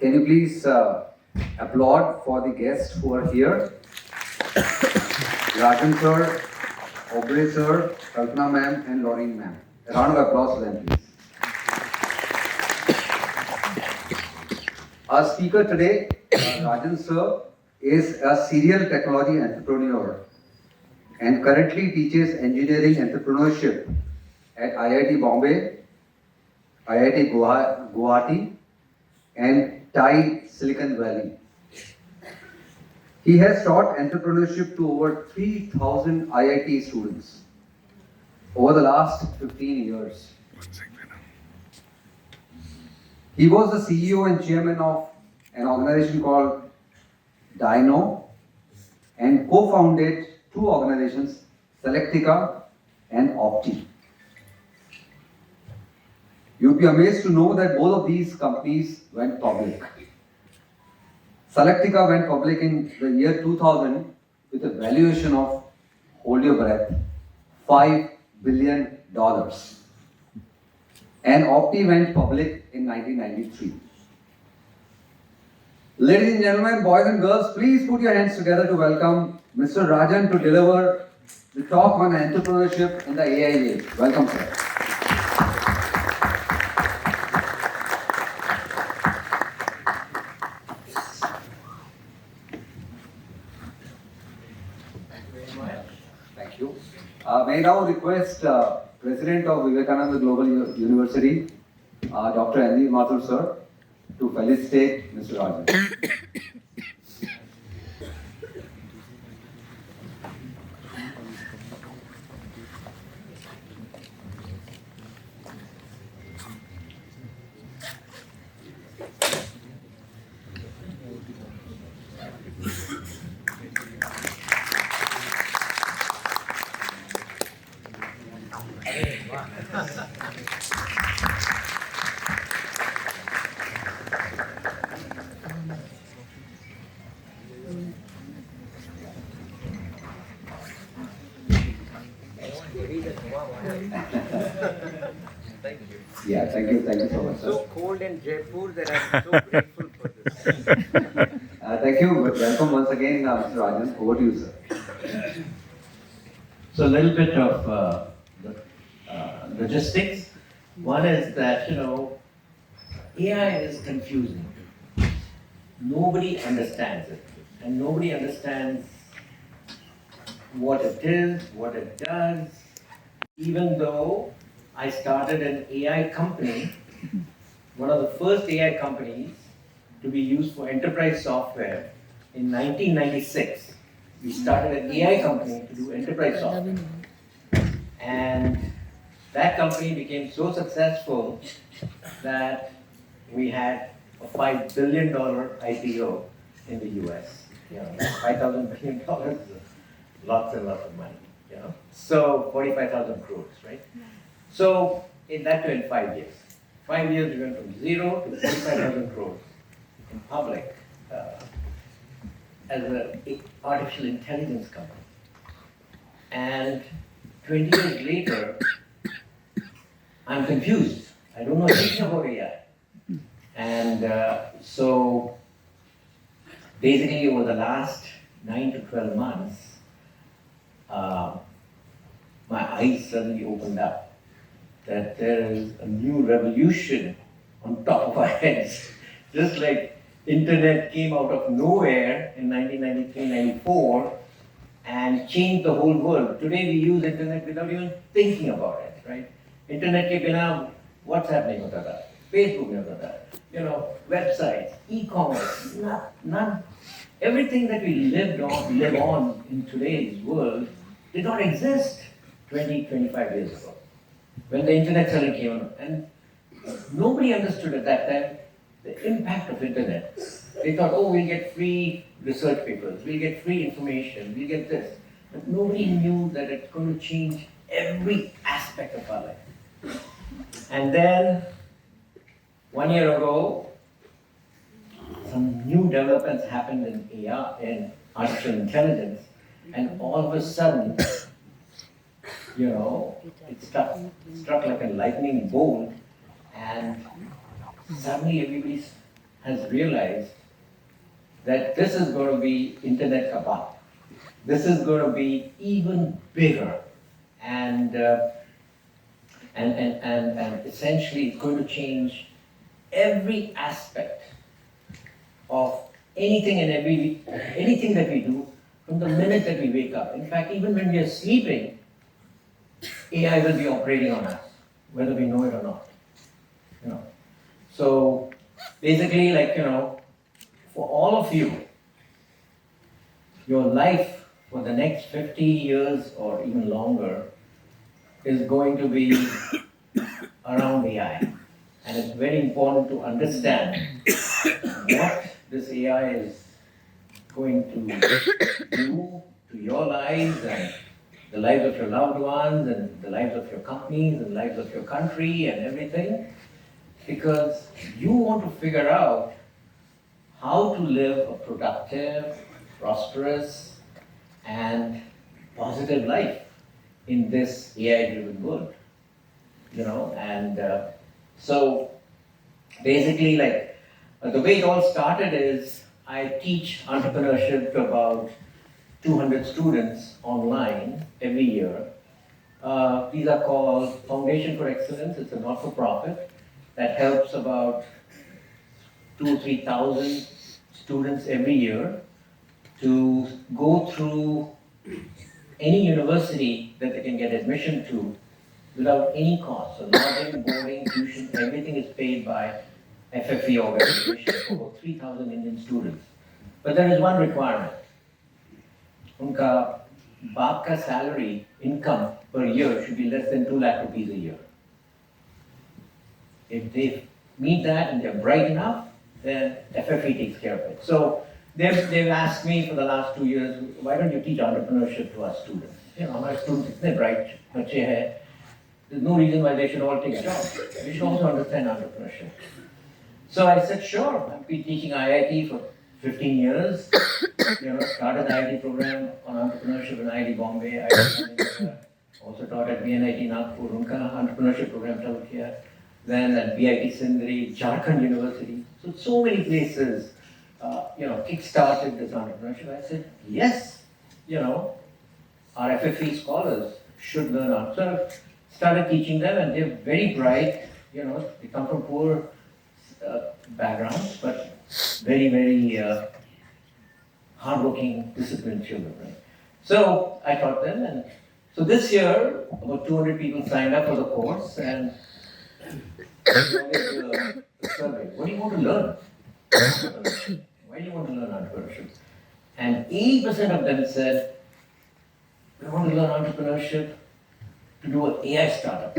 Can you please applaud for the guests who are here? Rajan sir, Aubrey sir, Kalpana ma'am, and Laureen ma'am. A round of applause for them, please. Our speaker today, Rajan sir, is a serial technology entrepreneur and currently teaches engineering entrepreneurship at IIT Bombay, IIT Guwahati, and TIE Silicon Valley. He has taught entrepreneurship to over 3,000 IIT students over the last 15 years. He was the CEO and chairman of an organization called Dino and co-founded two organizations, Selectica and Opti. You'd be amazed to know that both of these companies went public. Selectica went public in the year 2000 with a valuation of, hold your breath, $5 billion. And Opti went public in 1993. Ladies and gentlemen, boys and girls, please put your hands together to welcome Mr. Rajan to deliver the talk on entrepreneurship in the AI age. Welcome, sir. Thank you. May I now request President of Vivekananda Global University, Dr. Andy Mathur, sir, to felicitate Mr. Rajan. Yeah, thank you so much, sir. So cold in Jaipur that I'm so grateful for this. Thank you. Welcome once again, Mr. Rajan. Over to you, sir. So a little bit of logistics. One is that, AI is confusing. Nobody understands it. And nobody understands what it is, what it does. Even though I started an AI company, one of the first AI companies to be used for enterprise software in 1996. We started an AI company to do enterprise software. And that company became so successful that we had a $5 billion IPO in the US. $5,000 billion, lots and lots of money. So 45,000 crores, right? So in that too in 5 years. 5 years we went from zero to 45,000 crores in public as an artificial intelligence company. And 20 years later, I'm confused. I don't know anything about AI. And so basically over the last 9 to 12 months, my eyes suddenly opened up that there is a new revolution on top of our heads. Just like internet came out of nowhere in 1993-94 and changed the whole world. Today we use internet without even thinking about it, right? Internet ke bina WhatsApp nahi hota tha, Facebook nahi hota tha, websites, e-commerce, none. Everything that we live on in today's world did not exist 20, 25 years ago when the internet suddenly came on. And nobody understood at that time the impact of internet. They thought, oh, we'll get free research papers, we'll get free information, we'll get this. But nobody knew that it's going to change every aspect of our life. And then, 1 year ago, some new developments happened in AI, in artificial intelligence, and all of a sudden, it struck like a lightning bolt, and suddenly everybody's has realized that this is going to be internet kabab. This is going to be even bigger, and essentially it's going to change every aspect of anything that we do from the minute that we wake up. In fact, even when we are sleeping, AI will be operating on us, whether we know it or not. You know. So basically, for all of you, your life for the next 50 years or even longer is going to be around AI. And it's very important to understand what this AI is going to do to your lives and the lives of your loved ones and the lives of your companies and the lives of your country and everything. Because you want to figure out how to live a productive, prosperous, and positive life in this AI-driven world. So basically, the way it all started is I teach entrepreneurship to about 200 students online every year. These are called Foundation for Excellence. It's a not-for-profit that helps about 2,000 or 3,000 students every year to go through any university that they can get admission to without any cost. So lodging, boarding, tuition, everything is paid by FFE organization for about 3,000 Indian students. But there is one requirement. Unka baap ka salary income per year should be less than 2 lakh rupees a year. If they meet that and they're bright enough, then FFE takes care of it. So they've asked me for the last 2 years, why don't you teach entrepreneurship to our students? Our students are bright, bache hai. There's no reason why they should all take jobs. They should also understand entrepreneurship. So I said, sure. I've been teaching IIT for 15 years. Started the IIT program on entrepreneurship in IIT Bombay. Also taught at BNIT Nagpur. Unka entrepreneurship program chalu kiya. Then at BIT Sindri, Jharkhand University. So many places, kick-started this entrepreneurship. I said, yes, our FFE scholars should learn entrepreneurship. Started teaching them, and they're very bright. They come from poor backgrounds, but very, very hardworking, disciplined children. Right? So I taught them, and so this year about 200 people signed up for the course, and the survey. What do you want to learn? Why do you want to learn entrepreneurship? And 80% of them said, "We want to learn entrepreneurship to do an AI startup."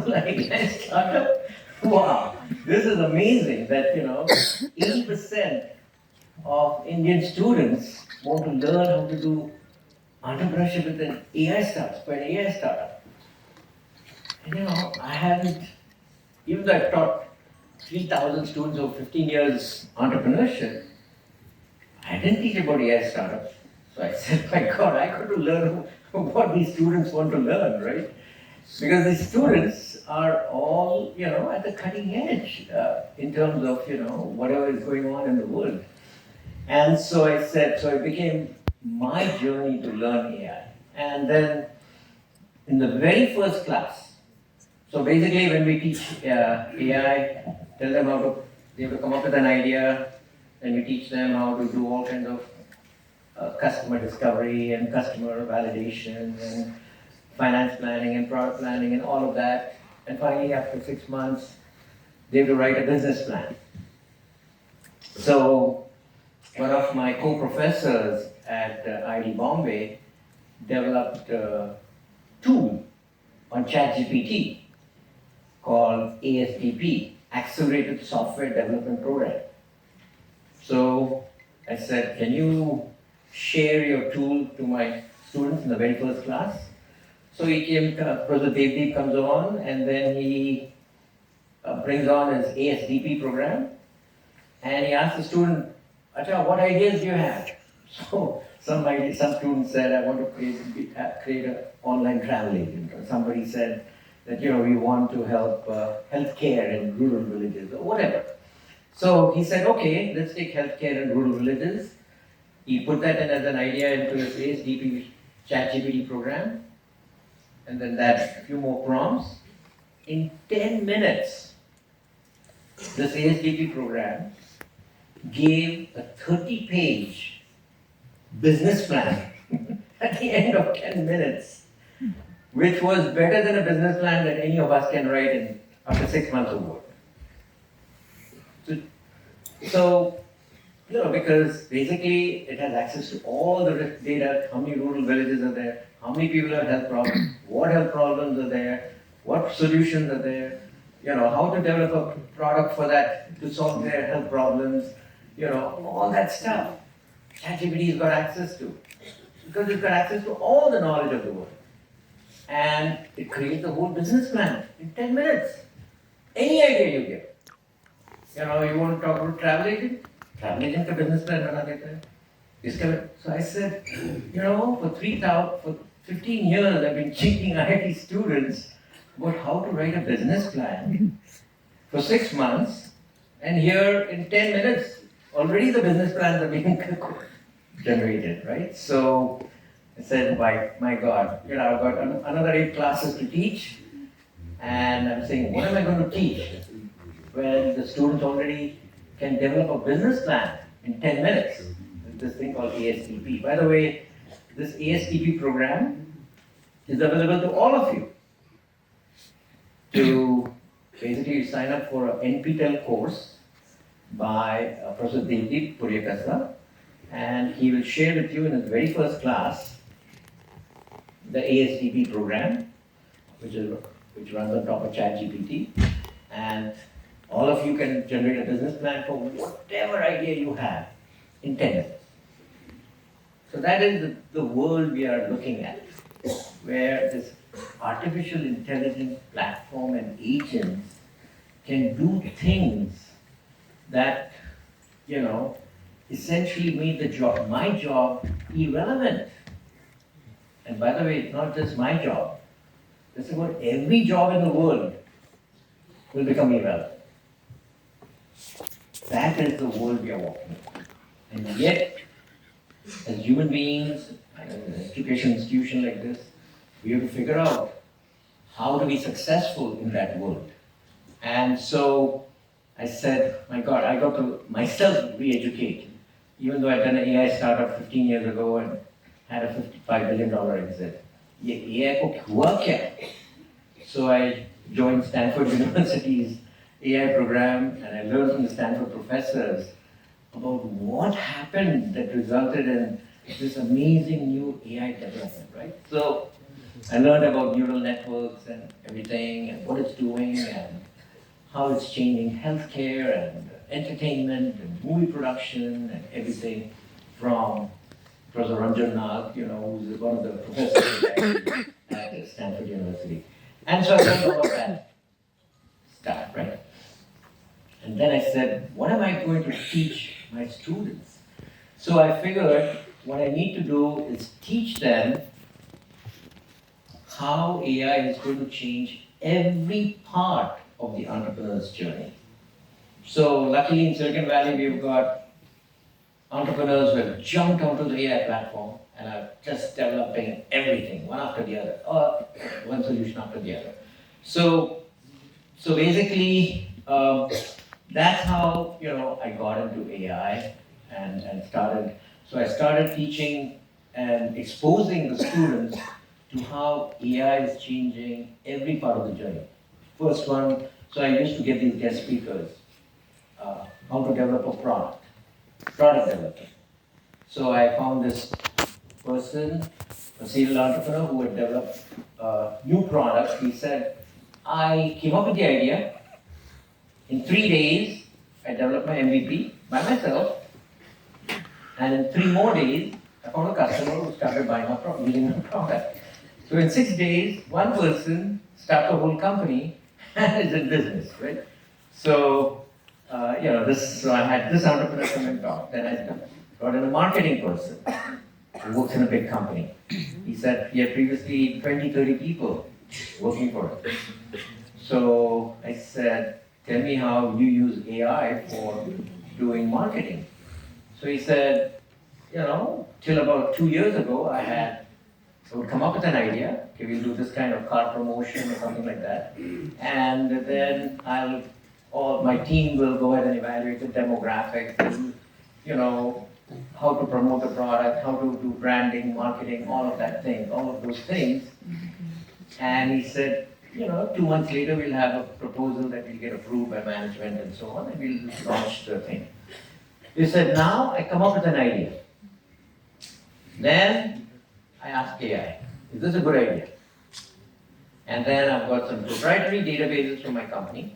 Like AI startup? Wow, this is amazing that 80% of Indian students want to learn how to do entrepreneurship with an AI startup, for an AI startup. And I haven't, even though I've taught 3,000 students over 15 years entrepreneurship, I didn't teach about AI startups. So I said, my God, I got to learn what these students want to learn, right? Because these students are all, at the cutting edge in terms of, whatever is going on in the world. And so I said, so it became my journey to learn AI. And then in the very first class, so basically when we teach AI, tell them they have to come up with an idea, and we teach them how to do all kinds of customer discovery and customer validation and finance planning and product planning and all of that. And finally, after 6 months, they have to write a business plan. So one of my co-professors at IIT Bombay developed a tool on ChatGPT called ASDP, Accelerated Software Development Program. So I said, can you share your tool to my students in the very first class? So he came, Professor Devdeep comes on, and then he brings on his ASDP program, and he asks the student, Acha, what ideas do you have? So some students said, I want to create an online travel agent. Or somebody said that we want to help healthcare in rural villages, or whatever. So he said, okay, let's take healthcare in rural villages. He put that in as an idea into his ASDP ChatGPT program, and then that a few more prompts. In 10 minutes, this ASDP program gave a 30-page business plan at the end of 10 minutes, which was better than a business plan that any of us can write in after 6 months of work. So, because basically it has access to all the data, how many rural villages are there, how many people have health problems, what health problems are there, what solutions are there, how to develop a product for that to solve their health problems, all that stuff. ChatGPT's got access to. Because it's got access to all the knowledge of the world. And it creates a whole business plan in 10 minutes. Any idea you get. You want to talk about travel agent? Travel agent का business plan बना देता है. So I said, for 15 years I've been teaching IIT students about how to write a business plan for 6 months, and here in 10 minutes, already the business plans are being generated, right? So I said, my God, I've got another 8 classes to teach, and I'm saying, what am I going to teach? When the students already can develop a business plan in 10 minutes. This thing called ASTP. By the way, this ASTP program is available to all of you. To basically sign up for an NPTEL course by Professor Devdeep Puryakasa, and he will share with you in his very first class the ASTP program, which runs on top of ChatGPT, and all of you can generate a business plan for whatever idea you have in 10 minutes. So that is the world we are looking at, where this artificial intelligence platform and agents can do things that, essentially made my job irrelevant. And by the way, it's not just my job. This is what every job in the world will become irrelevant. That is the world we are walking in. And yet, as human beings, in an education institution like this, we have to figure out how to be successful in that world. And so I said, my God, I got to myself re-educate. Even though I'd done an AI startup 15 years ago and had a $55 billion exit. AI ko hua kya? So I joined Stanford University's AI program, and I learned from the Stanford professors about what happened that resulted in this amazing new AI development, right? So I learned about neural networks and everything, and what it's doing, and how it's changing healthcare and entertainment and movie production and everything, from Professor Ranjan Nag, who's one of the professors at Stanford University. And so I learned all of that stuff, right? And then I said, what am I going to teach my students? So I figured what I need to do is teach them how AI is going to change every part of the entrepreneur's journey. So luckily in Silicon Valley, we've got entrepreneurs who have jumped onto the AI platform and are just developing everything, one after the other, or one solution after the other. So basically, that's how I got into AI and started. So I started teaching and exposing the students to how AI is changing every part of the journey. First one, so I used to get these guest speakers, how to develop a product development. So I found this person, a serial entrepreneur who had developed a new product. He said, I came up with the idea. In 3 days, I developed my MVP by myself. And in 3 more days, I found a customer who started buying using my product. So in 6 days, one person started a whole company and is in business, right? So, so I had this entrepreneur come and talk. Then I brought in a marketing person who works in a big company. He said he had previously 20, 30 people working for him. So I said, tell me how you use AI for doing marketing. So he said, till about 2 years ago, I would come up with an idea, okay, we'll do this kind of car promotion or something like that. And then my team will go ahead and evaluate the demographics, and, how to promote the product, how to do branding, marketing, all of those things. And he said, 2 months later, we'll have a proposal that will get approved by management and so on, and we'll launch the thing. He said, now I come up with an idea. Then I asked AI, is this a good idea? And then I've got some proprietary databases from my company.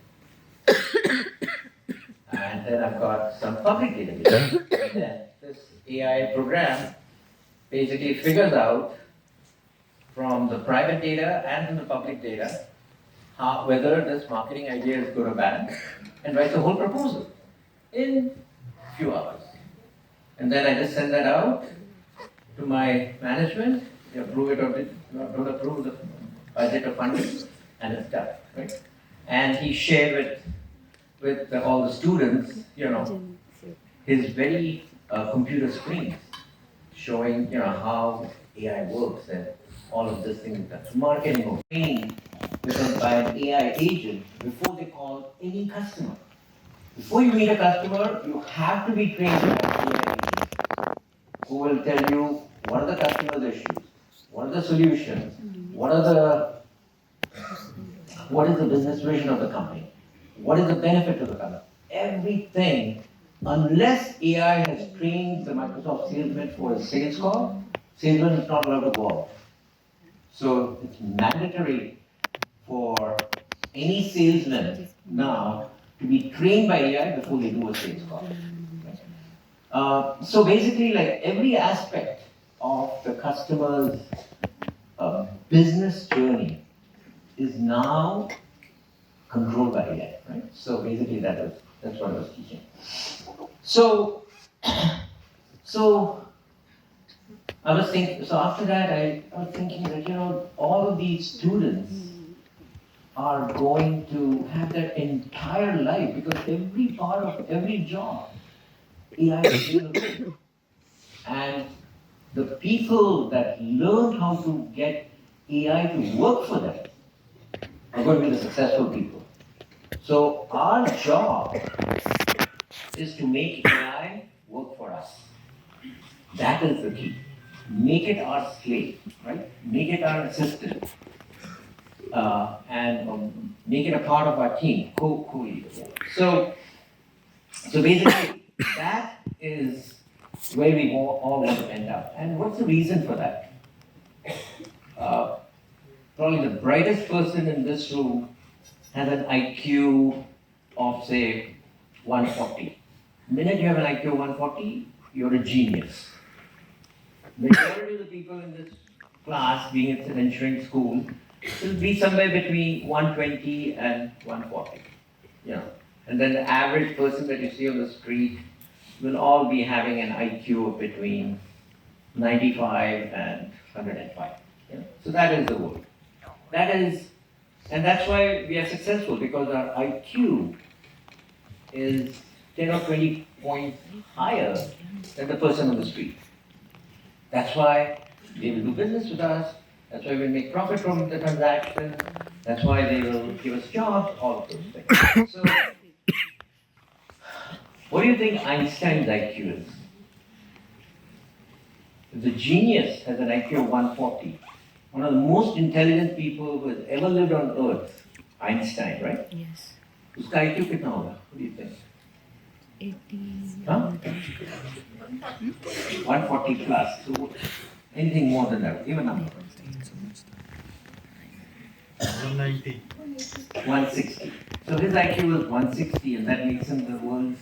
And then I've got some public databases. And then this AI program basically figures out from the private data and from the public data whether this marketing idea is good or bad, and writes a whole proposal in a few hours. And then I just send that out to my management, they approve it or don't approve the budget or funding, and it's done, right? And he shared with all the students, his very computer screens showing, how AI works and all of this thing. Marketing or training by an AI agent before they call any customer. Before you meet a customer, you have to be trained by an AI agent who will tell you what are the customer's issues, what are the solutions, what is the business vision of the company, what is the benefit to the company. Everything, unless AI has trained the Microsoft salesman for a sales call, salesman is not allowed to go out. So it's mandatory for any salesman now to be trained by AI before they do a sales call. So basically, like every aspect of the customer's business journey is now controlled by AI, right? So basically, that's what I was teaching. So I was thinking. So after that, I was thinking that all of these students are going to have their entire life, because every part of every job, AI is available. And the people that learn how to get AI to work for them are going to be the successful people. So our job is to make AI work for us. That is the key. Make it our slave, right? Make it our assistant. And make it a part of our team, co-leader. So basically, that is where we all want to end up. And what's the reason for that? Probably the brightest person in this room has an IQ of, say, 140. The minute you have an IQ of 140, you're a genius. Majority of the people in this class, being it's an engineering school, will be somewhere between 120 and 140. And then the average person that you see on the street will all be having an IQ of between 95 and 105. So that is the world. And that's why we are successful, because our IQ is 10 or 20 points higher than the person on the street. That's why they will do business with us. That's why we'll make profit from the transaction. That's why they will give us jobs, all of those things. So, what do you think Einstein's IQ is? If the genius has an IQ of 140, one of the most intelligent people who has ever lived on Earth, Einstein, right? Yes. उसका IQ कितना होगा? What do you think? 80. Huh? 140 plus. So anything more than that, give a number. 190. 160. So his IQ was 160, and that makes him one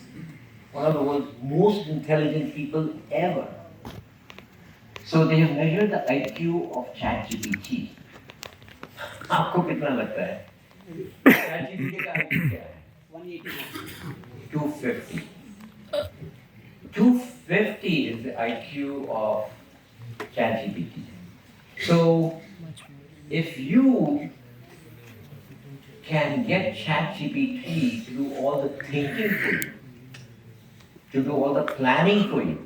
of the world's most intelligent people ever. So they have measured the IQ of ChatGPT. आपको कितना लगता है? ChatGPT का IQ क्या है? 250. 250 is the IQ of ChatGPT. So if you can get ChatGPT to do all the thinking for you, to do all the planning for you,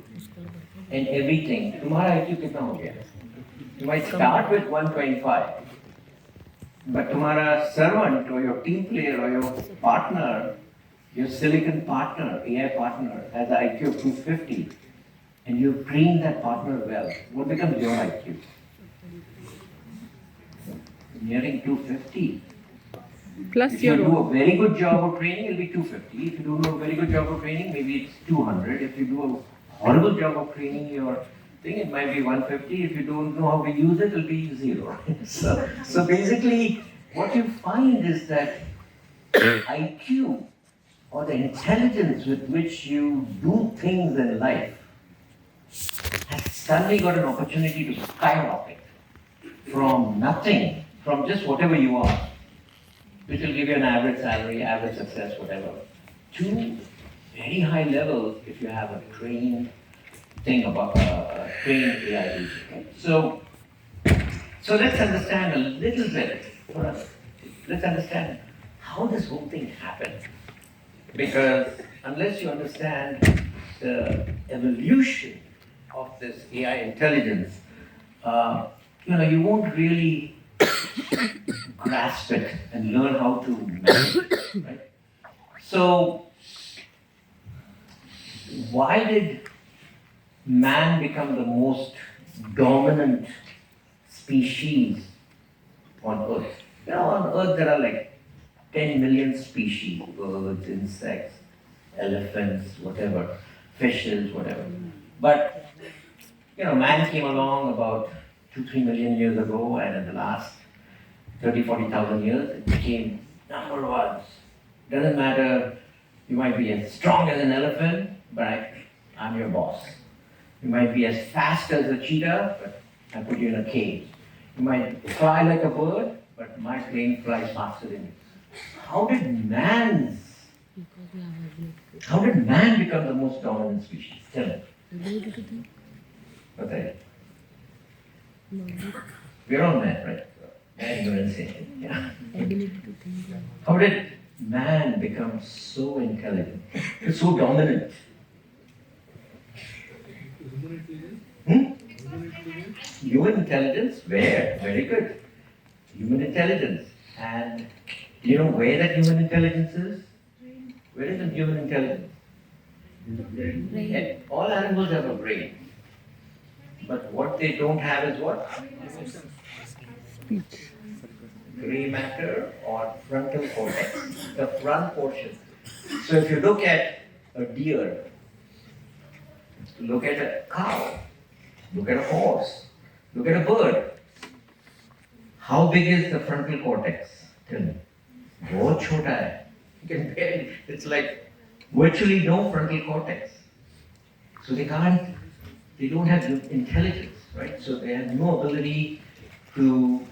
and everything. तुम्हारा IQ कितना हो गया? You might start with 125, but तुम्हारा servant or your team player or your partner, your silicon partner, AI partner, has an IQ of 250, and you've trained that partner well. What becomes your IQ? Nearing 250. Plus If you your do own. a very good job of training, it'll be 250. If you do a very good job of training, maybe it's 200. If you do a horrible job of training your thing, it might be 150. If you don't know how to use it, it'll be 0. so basically, what you find is that IQ, or the intelligence with which you do things in life, has suddenly got an opportunity to skyrocket from nothing, from just whatever you are, which will give you an average salary, average success, whatever, to very high levels if you have a trained thing about trained AI agent. Right? So let's understand a little bit. Let's understand how this whole thing happened. Because unless you understand the evolution of this AI intelligence, you won't really grasp it and learn how to manage it, right? So, why did man become the most dominant species on Earth? On Earth there are like 10 million species, birds, insects, elephants, whatever, fishes, whatever. But, man came along about 2-3 million years ago, and in the last 30,000-40,000 years, it became number ones. Doesn't matter, you might be as strong as an elephant, but I'm your boss. You might be as fast as a cheetah, but I put you in a cage. You might fly like a bird, but my plane flies faster than you. How did man become the most dominant species? Tell me. Okay. We're all men, right? And you're insane. Yeah. How did man become so intelligent, so dominant? Human intelligence? Where? Very good. Human intelligence. And do you know where that human intelligence is? Where is the human intelligence? Yeah, all animals have a brain. But what they don't have is what? Gray matter or frontal cortex, the front portion. So if you look at a deer, look at a cow, look at a horse, look at a bird, how big is the frontal cortex? Tell me. बहुत छोटा है. You can barely, it's like virtually no frontal cortex. So they don't have intelligence, right? So they have no ability to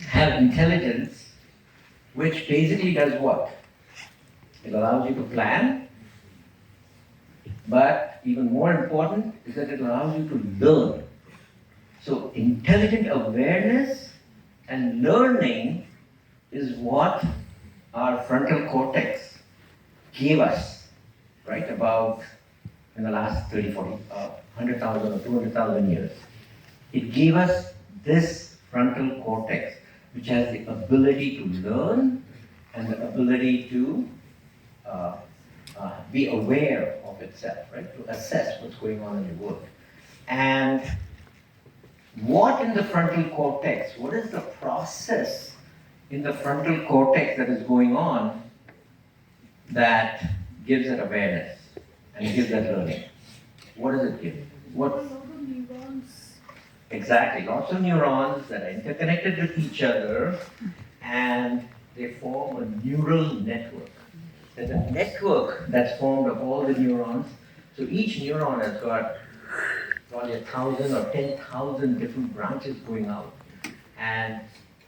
have intelligence, which basically does what? It allows you to plan, but even more important is that it allows you to learn. So intelligent awareness and learning is what our frontal cortex gave us, right, about in the last 30, 40, 100,000 or 200,000 years. It gave us this frontal cortex, which has the ability to learn and the ability to be aware of itself, right, to assess what's going on in the world. And what in the frontal cortex, what is the process in the frontal cortex that is going on that gives it awareness and gives that learning? What does it give? What? Exactly, lots of neurons that are interconnected with each other, and they form a neural network. There's a network that's formed of all the neurons. So each neuron has got probably 1,000 or 10,000 different branches going out. And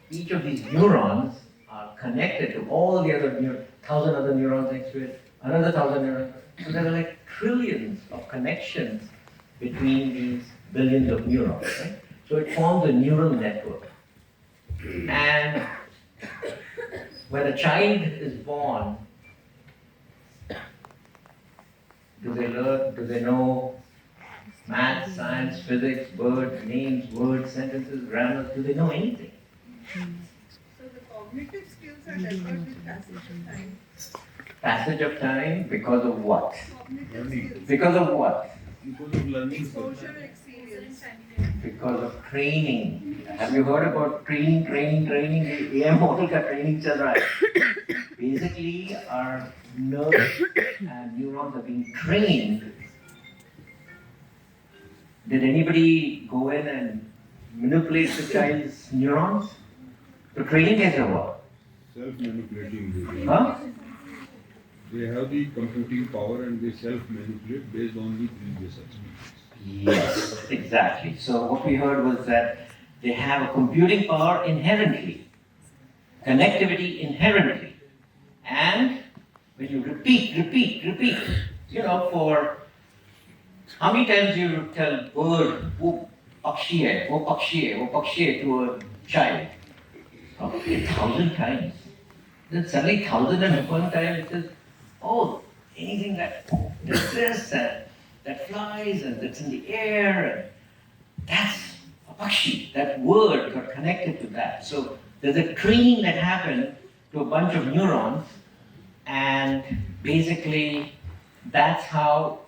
each of these neurons are connected to all the other 1,000 other neurons next to it, another 1,000 neurons. So there are like trillions of connections between these billions of neurons, right? So it forms a neural network. And when a child is born, do they know math, science, physics, words, names, words, sentences, grammar? Do they know anything? So the cognitive skills are developed with passage of time. Passage of time because of what? Cognitive Learning. skills. Because of what? Because of learning. Exposure experience. Because of training. Have you heard about training? AM model का training चल रहा है. Basically, our nerves and neurons are being trained. Did anybody go in and manipulate the child's neurons? तो training कैसे हुआ? Self-manipulating. Huh? They have the computing power and they self-manipulate based on the previous experience. Yes, exactly. So what we heard was that they have a computing power inherently, connectivity inherently, and when you repeat, for how many times you tell bird, wo pakshi hai, wo pakshi hai, wo pakshi hai to a child? Probably 1,000 times. Then suddenly 1,001 time it says, oh, anything that does this, that flies and that's in the air, that's a pakshi. That word got connected to that. So there's a training that happened to a bunch of neurons, and basically that's how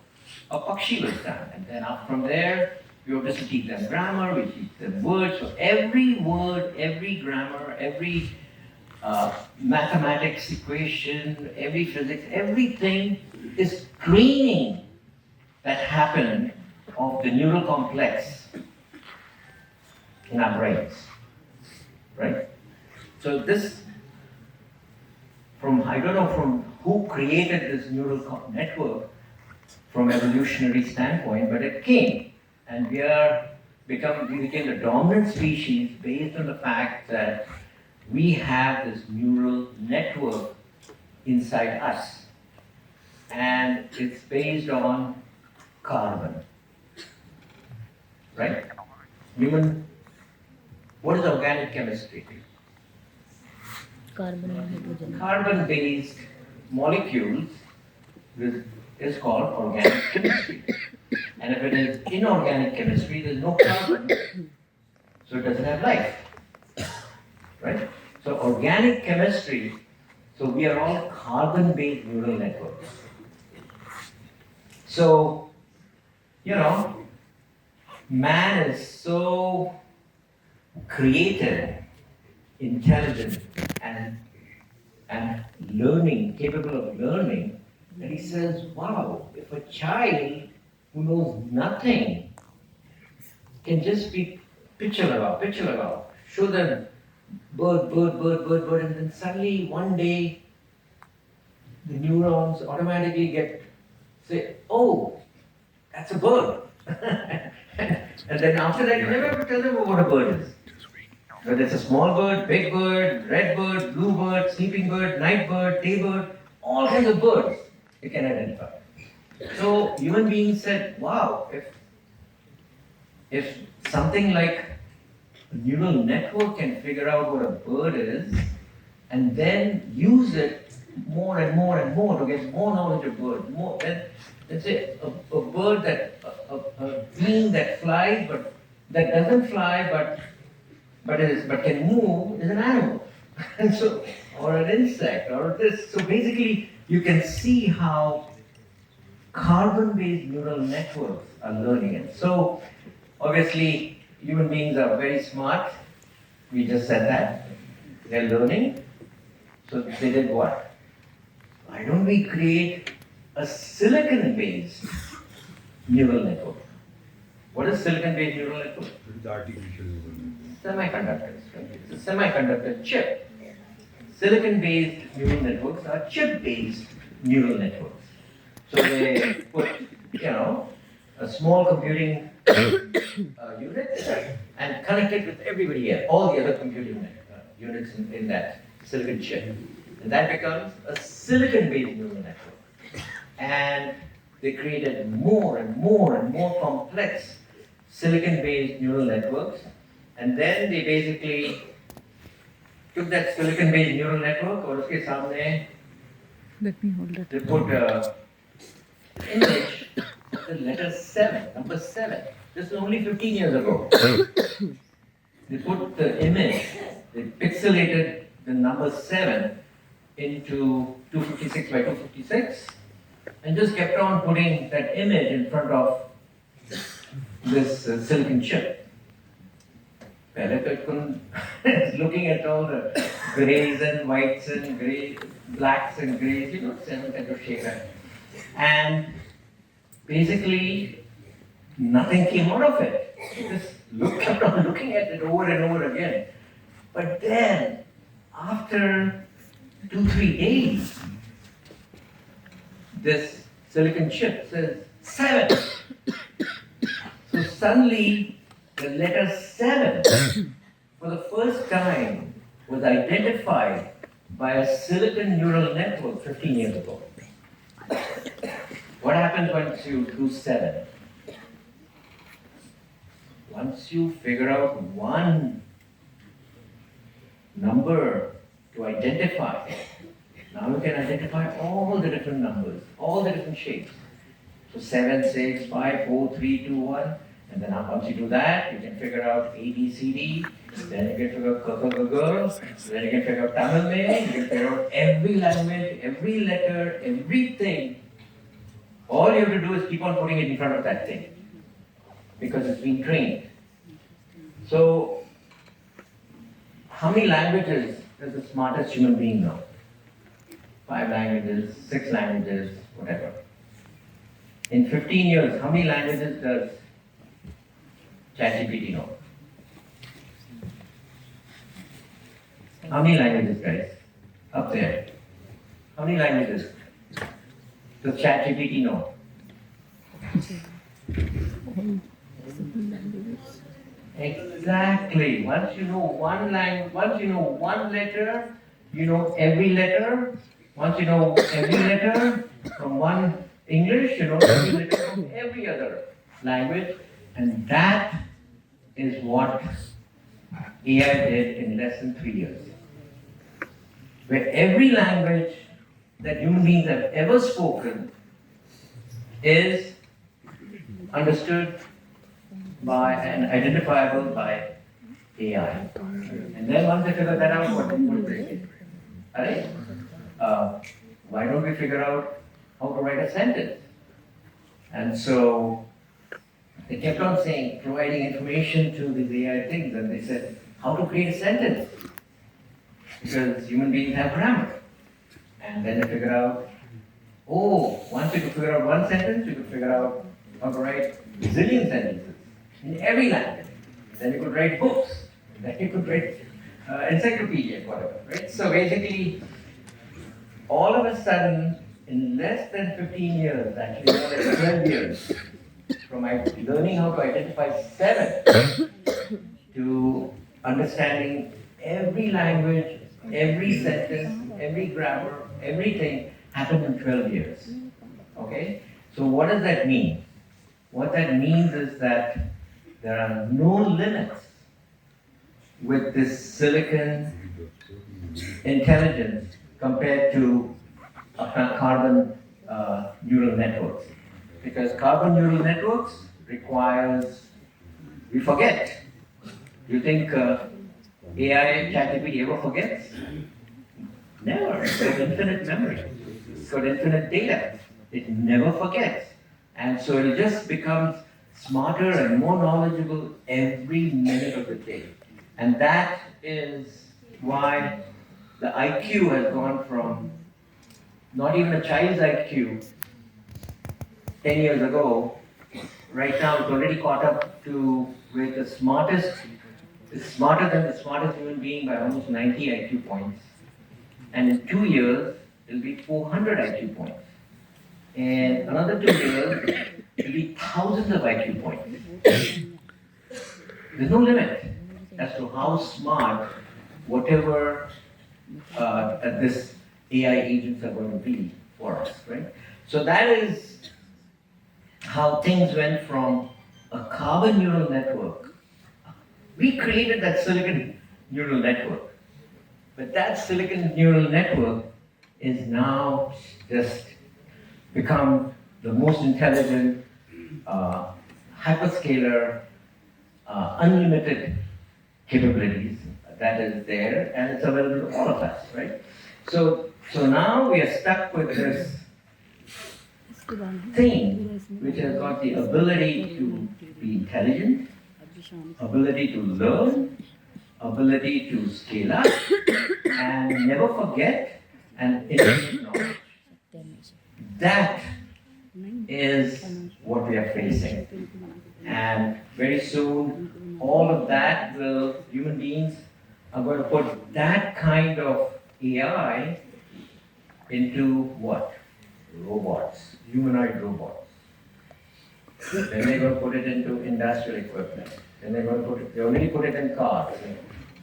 a pakshi was done. And then up from there, we obviously teach them grammar, we teach them words. So every word, every grammar, every mathematics equation, every physics, everything is training that happened of the neural complex in our brains, right? So this, I don't know from who created this neural network from evolutionary standpoint, but it came, and we became the dominant species based on the fact that we have this neural network inside us, and it's based on carbon, right? What is organic chemistry? Carbon and hydrogen. Carbon-based molecules is called organic chemistry. And if it is inorganic chemistry, there's no carbon, so it doesn't have life, right? So organic chemistry, so we are all carbon-based neural networks. So, man is so creative, intelligent, and learning, capable of learning, that he says, wow, if a child who knows nothing can just be picture lagao, show them bird, and then suddenly one day the neurons automatically say, oh, that's a bird. And then after that, you never have to tell them what a bird is. Whether it's a small bird, big bird, red bird, blue bird, sleeping bird, night bird, day bird, all kinds of birds you can identify. So human beings said, wow, if something like a neural network can figure out what a bird is, and then use it more and more to get more knowledge of birds, then let's say a bird a being that flies but that doesn't fly but can move is an animal. And so, or an insect, or this. So basically, you can see how carbon-based neural networks are learning it. So obviously, human beings are very smart. We just said that. They're learning. So they did what? Why don't we create a silicon-based neural network? What is silicon-based neural network? It's artificial neural network. Semiconductors, right? It's a semiconductor chip. Silicon-based neural networks are chip-based neural networks. So they put, a small computing unit and connect it with everybody else, all the other computing units in that silicon chip. And that becomes a silicon-based neural network. And they created more and more complex silicon-based neural networks. And then they basically took that silicon-based neural network और उसके सामने Let me hold it. they put image of the letter 7, number 7. This is only 15 years ago. They put the image, they pixelated the number 7 into 256 by 256 and just kept on putting that image in front of this silicon chip. पहले तो it couldn't, looking at all the grays and whites and gray, blacks and grays, you know, 7 kind of shade. And basically, nothing came out of it. Just kept on looking at it over and over again. But then, after 2-3 days, this silicon chip says 7. So suddenly, the letter 7, for the first time, was identified by a silicon neural network 15 years ago. What happens once you do 7? Once you figure out one number to identify, now you can identify all the different numbers, all the different shapes. So 7, 6, 5, 4, 3, 2, 1. And then once you do that, you can figure out A, B, C, D. Then you can figure out K, K, G, G. Then you can figure out Tamil Mein. You can figure out every language, every letter, everything. All you have to do is keep on putting it in front of that thing. Because it's been trained. So, how many languages does the smartest human being know? 5 languages, 6 languages, whatever. In 15 years, how many languages does ChatGPT know? How many languages, guys? Up there. How many languages does ChatGPT know? Exactly. Once you know one language, once you know one letter, you know every letter. Once you know every letter from one English, you know every letter from every other language. And that is what AI did in less than 3 years. Where every language that human beings have ever spoken is understood by and identifiable by AI. And then once they figure that out, what would they say? Alright? Why don't we figure out how to write a sentence? And so they kept on saying, providing information to these AI things, and they said, how to create a sentence? Because human beings have grammar. And then they figured out, oh, once you could figure out one sentence, you could figure out how to write zillion sentences in every language. Then you could write books. Then you could write encyclopedia, whatever, right? So basically, all of a sudden, in less than 15 years, actually more than 12 years, from learning how to identify 7 to understanding every language, every sentence, every grammar, everything happened in 12 years. Okay? So what does that mean? What that means is that there are no limits with this silicon intelligence compared to carbon neural networks. Because carbon neural networks requires, we forget. You think AI, ChatGPT ever forgets? Never. It's got infinite memory. It's got infinite data. It never forgets. And so it just becomes smarter and more knowledgeable every minute of the day. And that is why the IQ has gone from not even a child's IQ 10 years ago, right now it's already caught up to with the smartest, it's smarter than the smartest human being by almost 90 IQ points. And in 2 years, it'll be 400 IQ points. And another 2 years, it'll be thousands of IQ points. There's no limit as to how smart whatever this AI agents are going to be for us, right? So that is how things went from a carbon neural network. We created that silicon neural network. But that silicon neural network is now just become the most intelligent hyperscaler, unlimited capabilities that is there, and it's available to all of us, right? So now we are stuck with this thing which has got the ability to be intelligent, ability to learn, ability to scale up, and never forget, and infinite knowledge. That is what we are facing. And very soon, all of that human beings are going to put that kind of AI into what? Robots, humanoid robots. Then they're going to put it into industrial equipment. Then they're going to they already put it in cars.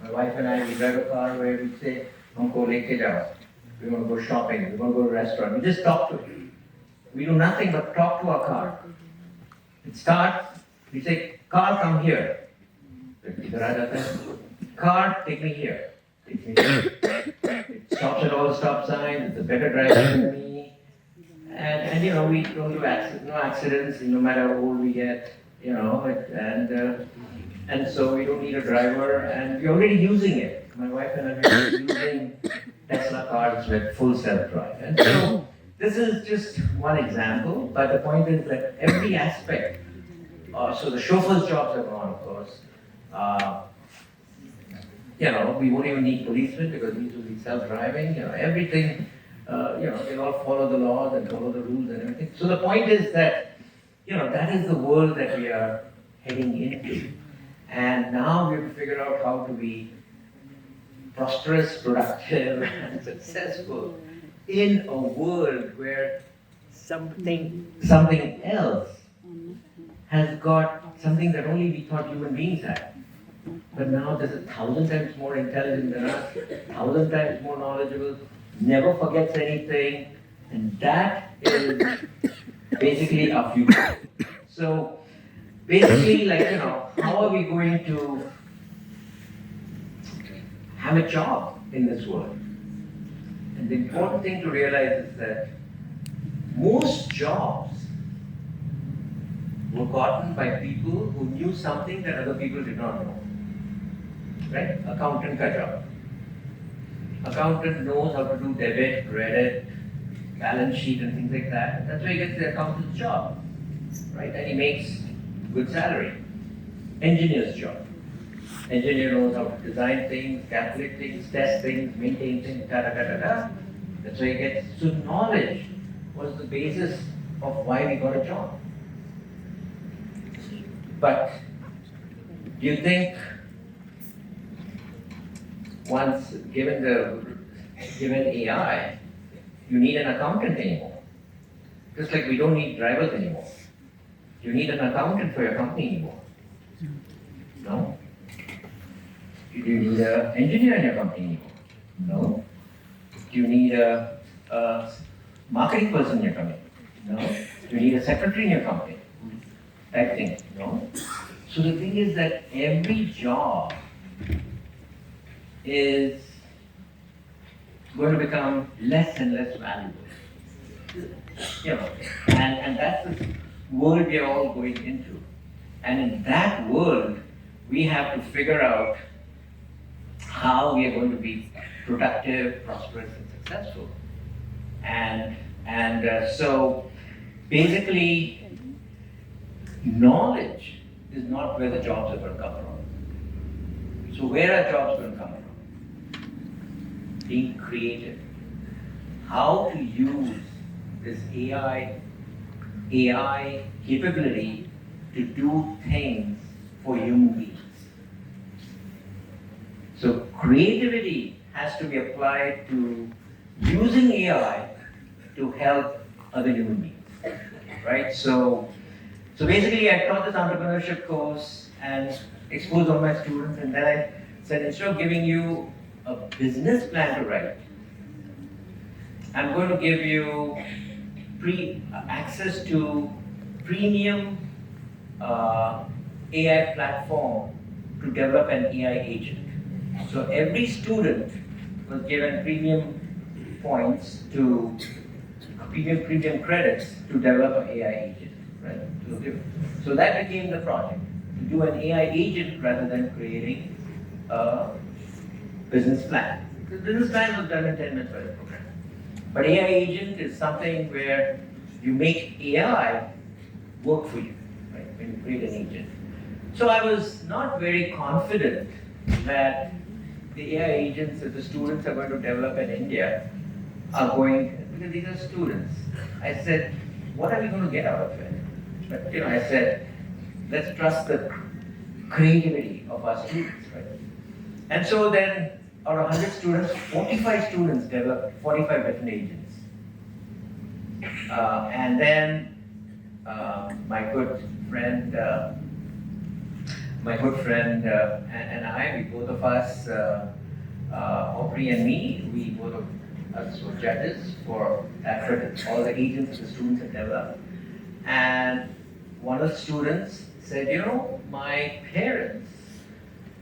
My wife and I, we drive a car where we say, "Humko leke jao." We want to go shopping, we want to go to a restaurant. We just talk to it. We do nothing but talk to our car. It starts, we say, "Car, come here." "Car, take me here." Takes me here. It stops at all the stop signs, it's a better driver than me. And you know, we don't do no accidents, no matter how old we get, you know, and so we don't need a driver, and we're already using it. My wife and I are using Tesla cars with full self-drive. And so this is just one example, but the point is that every aspect, so the chauffeur's jobs are gone, of course. You know, we won't even need policemen because these will be self-driving, you know, everything, you know, they'll all follow the laws and follow the rules and everything. So the point is that, you know, that is the world that we are heading into. And now we have to figure out how to be prosperous, productive, and successful in a world where something else has got something that only we thought human beings had. But now there's 1,000 times more intelligent than us, 1,000 times more knowledgeable, never forgets anything, and that is basically our future. So basically, like, you know, how are we going to have a job in this world? And the important thing to realize is that most jobs were gotten by people who knew something that other people did not know. Right? Accountant ka job. Accountant knows how to do debit, credit, balance sheet and things like that. That's why he gets the accountant's job. Right? And he makes good salary. Engineer's job. Engineer knows how to design things, calculate things, test things, maintain things, da. That's why he gets. So knowledge was the basis of why we got a job. But do you think once given AI, you need an accountant anymore? Just like we don't need drivers anymore. Do you need an accountant for your company anymore? No. Do you need an engineer in your company anymore? No. Do you need a marketing person in your company? No. Do you need a secretary in your company? Type thing? No. So the thing is that every job is going to become less and less valuable. You know, and that's the world we are all going into. And in that world, we have to figure out how we are going to be productive, prosperous, and successful. And so basically, knowledge is not where the jobs are going to come from. So where are jobs going to come from? Being creative. How to use this AI capability to do things for human beings. So creativity has to be applied to using AI to help other human beings, right? So basically, I taught this entrepreneurship course and exposed all my students, and then I said, instead of giving you a business plan to write, I'm going to give you access to premium AI platform to develop an AI agent. So every student was given premium points to premium credits to develop an AI agent, right? So that became the project, to do an AI agent rather than creating a business plan. The business plan was done in 10 minutes by the program. But AI agent is something where you make AI work for you, right? When you create an agent. So I was not very confident that the AI agents that the students are going to develop in India are going, because these are students. I said, what are we going to get out of it? But I said, let's trust the creativity of our students, right? And so then, out of 100 students, 45 students developed 45 different agents. And then my good friend and I, we both of us, Aubrey and me, we both of us were judges for all the agents that the students had developed. And one of the students said, my parents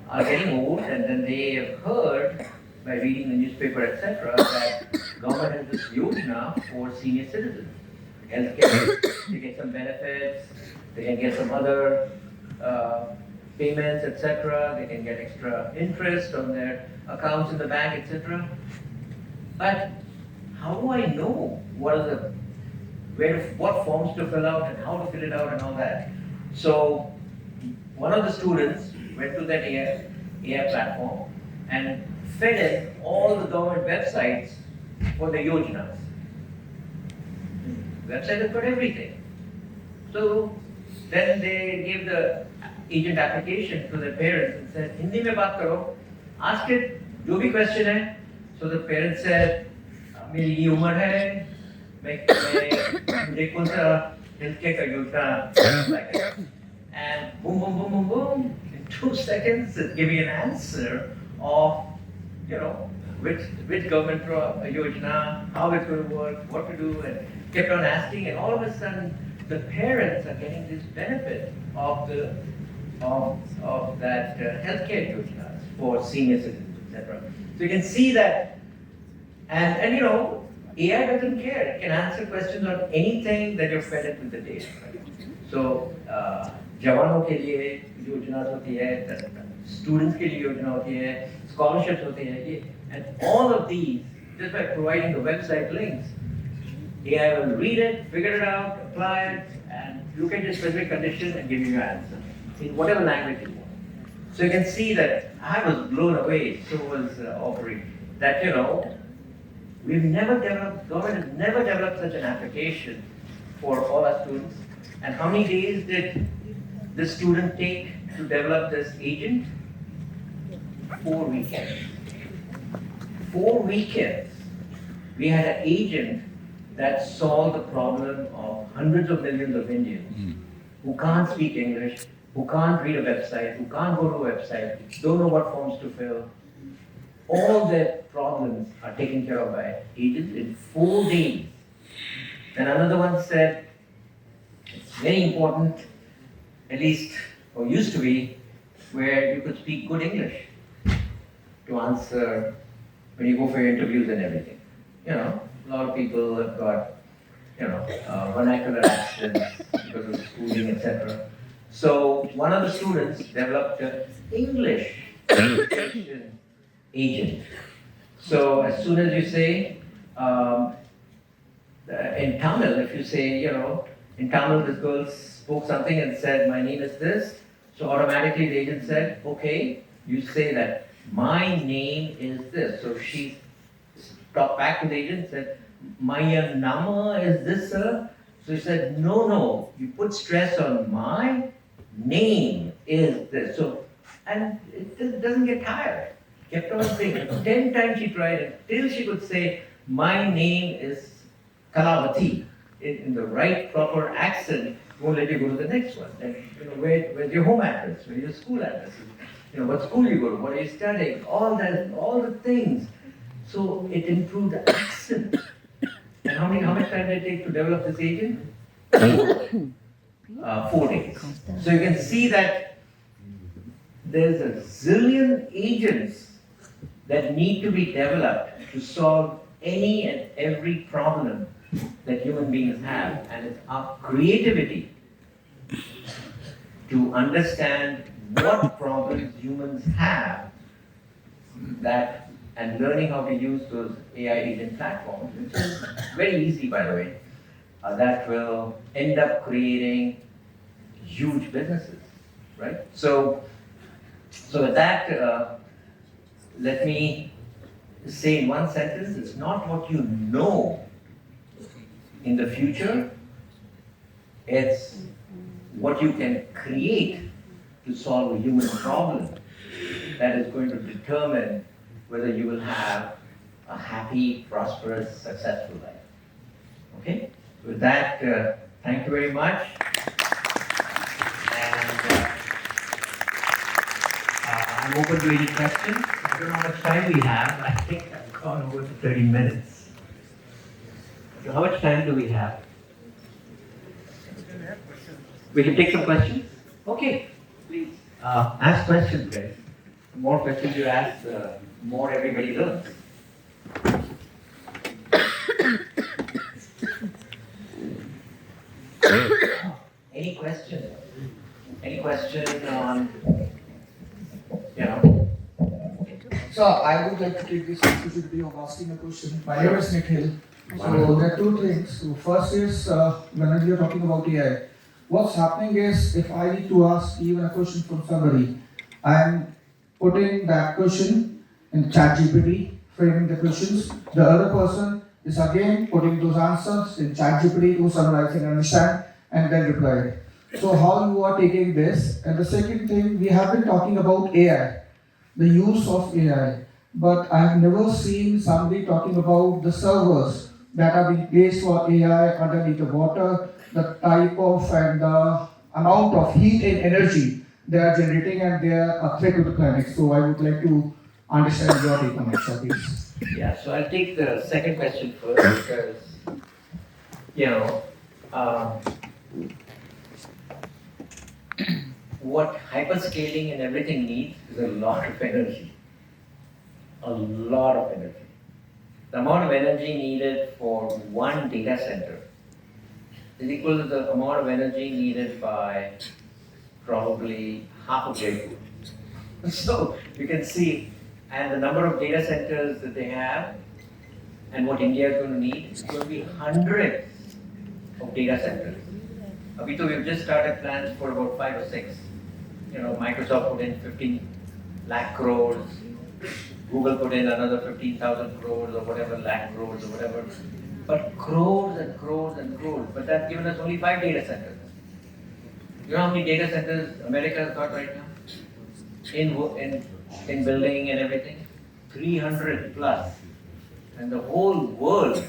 are getting old, and then they have heard by reading the newspaper, etc., that government has this yojana for senior citizens, healthcare. They get some benefits, they can get some other payments, etc. They can get extra interest on their accounts in the bank, etc. But how do I know what forms to fill out and how to fill it out and all that? So one of the students went to that AI platform and fed in all the government websites for the yojanas. Website has got everything. So then they gave the agent application to the parents and said, Hindi mein baat karo, ask it, jo bhi question hai. So the parents said, मेरी ये उम्र है, मुझे कौन सा healthcare का योजना, and boom, boom, boom, boom, boom, in 2 seconds it gave me an answer of, which government yojana, how it's going to work, what to do, and kept on asking, and all of a sudden the parents are getting this benefit of that healthcare yojanas for senior citizens, etc. So you can see that. And AI doesn't care. It can answer questions on anything that you're fed it with the data. Right? So, जवानों के लिए योजना होती है, students के लिए योजना होती है, scholarships होती है, and all of these, just by providing the website links, AI will read it, figure it out, apply it, and look at your specific condition and give you your answer in whatever language you want. So you can see that I was blown away. So was Aubrey. That government has never developed such an application for all our students. And how many days did the student take to develop this agent? 4 weekends. 4 weekends. We had an agent that solved the problem of hundreds of millions of Indians who can't speak English, who can't read a website, who can't go to a website, don't know what forms to fill. All their problems are taken care of by agents in 4 days. Then another one said, it's very important, at least, or used to be, where you could speak good English to answer when you go for your interviews and everything. A lot of people have got, vernacular accents because of schooling, etc. So one of the students developed an English communication agent. So as soon as you say, in Tamil, if you say, in Tamil this girl spoke something and said, my name is this, so automatically the agent said, okay, you say that, my name is this. So she talked back to the agent and said, my nama is this, sir? So he said, no, you put stress on my name is this. So, and it doesn't get tired. Kept on saying, 10 times she tried until she could say, my name is Kalavati, in the right proper accent, won't let you go to the next one. And, where's your home address? Where's your school address? What school you go to? What are you studying? All the things. So it improved the accent. And how much time did it take to develop this agent? 4 days. So you can see that there's a zillion agents that need to be developed to solve any and every problem that human beings have. And it's our creativity to understand what problems humans have that and learning how to use those AI agent platforms, which is very easy by the way, that will end up creating huge businesses, right? So with that, let me say in one sentence, it's not what you know in the future, it's what you can create to solve a human problem that is going to determine whether you will have a happy, prosperous, successful life. Okay? With that, thank you very much. And I'm open to any questions. I don't know how much time we have. I think I've gone over to 30 minutes. So how much time do we have? We can take some questions? Okay, please. Ask questions, guys. The more questions you ask, the more everybody learns. Any question? Any question on, you know? So I would like to take this opportunity of asking a question. My name is Nikhil. So there are two things. So first is when we are talking about AI, what's happening is if I need to ask even a question from somebody, I'm putting that question in ChatGPT, framing the questions. The other person is again putting those answers in ChatGPT to summarize and understand and then reply. So how you are taking this? And the second thing, we have been talking about AI, the use of AI, but I have never seen somebody talking about the servers that are being placed for AI underneath the water, the type of and the amount of heat and energy they are generating, and they are a threat to the planet. So I would like to understand your take on it, sir, please. Yeah, so I'll take the second question first because, you know, what hyperscaling and everything needs is a lot of energy. A lot of energy. The amount of energy needed for one data center is equal to the amount of energy needed by probably half of Jaipur. So you can see, and the number of data centers that they have, and what India is going to need, is going to be hundreds of data centers. Abito, we've just started plans for about 5 or 6. You know, Microsoft put in 15 lakh crores, Google put in another 15,000 crores or whatever, lakh crores or whatever. But crores and crores and crores. But that's given us only 5 data centers. You know how many data centers America has got right now? In building and everything? 300 plus. And the whole world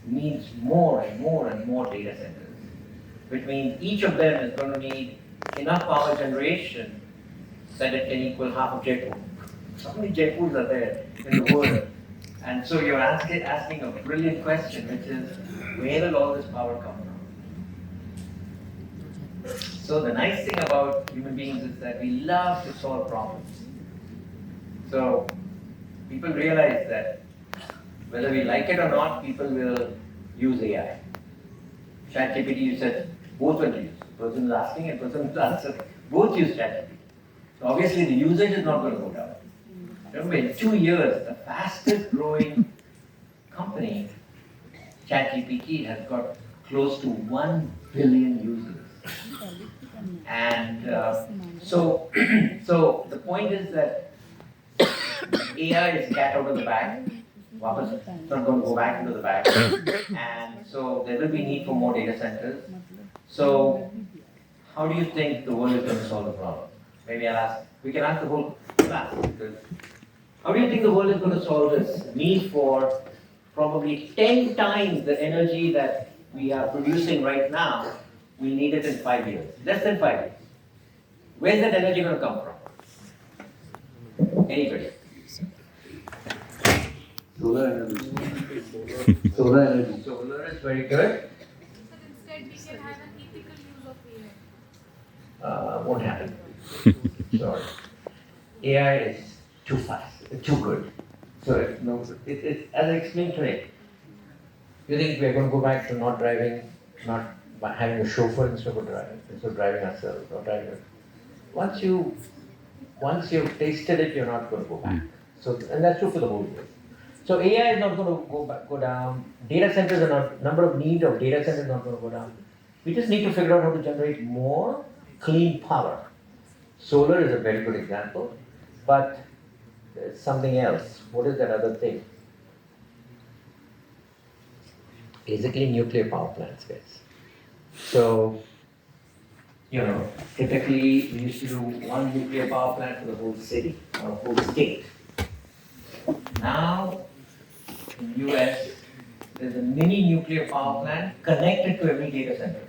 needs more and more and more data centers. Which means each of them is going to need enough power generation that it can equal half of Jaipur. So many Jaipurs are there in the world. And so you're asking a brilliant question, which is, where will all this power come from? So the nice thing about human beings is that we love to solve problems. So people realize that whether we like it or not, people will use AI. ChatGPT, you said both will use. Person is asking and person is answering. Both use ChatGPT. So obviously the usage is not going to go down. Remember, in 2 years, the fastest growing company, ChatGPT, has got close to 1 billion users. And so the point is that AI is cat out of the bag. Wapas, it's not going to go back into the bag. And so there will be need for more data centers. So how do you think the world is going to solve the problem? Maybe we can ask the whole class. How do you think the world is going to solve this need for probably 10 times the energy that we are producing right now? We need it in 5 years, less than 5 years. Where's that energy going to come from? Anybody? Solar energy. Solar energy. Solar is very good. But instead, we can have an ethical use of AI. Won't happen. Sorry. AI is too fast, too good. So as I explained today, you think we are going to go back to not driving, not by having a chauffeur instead of driving ourselves or driving. Once you've tasted it, you're not going to go back. So, and that's true for the whole world. So AI is not going to go down. Data centers are not, number of need of data centers is not going to go down. We just need to figure out how to generate more clean power. Solar is a very good example, but there's something else. What is that other thing? Basically nuclear power plants, guys. So, typically we used to do one nuclear power plant for the whole city or whole state. Now, in the US, there's a mini nuclear power plant connected to every data center.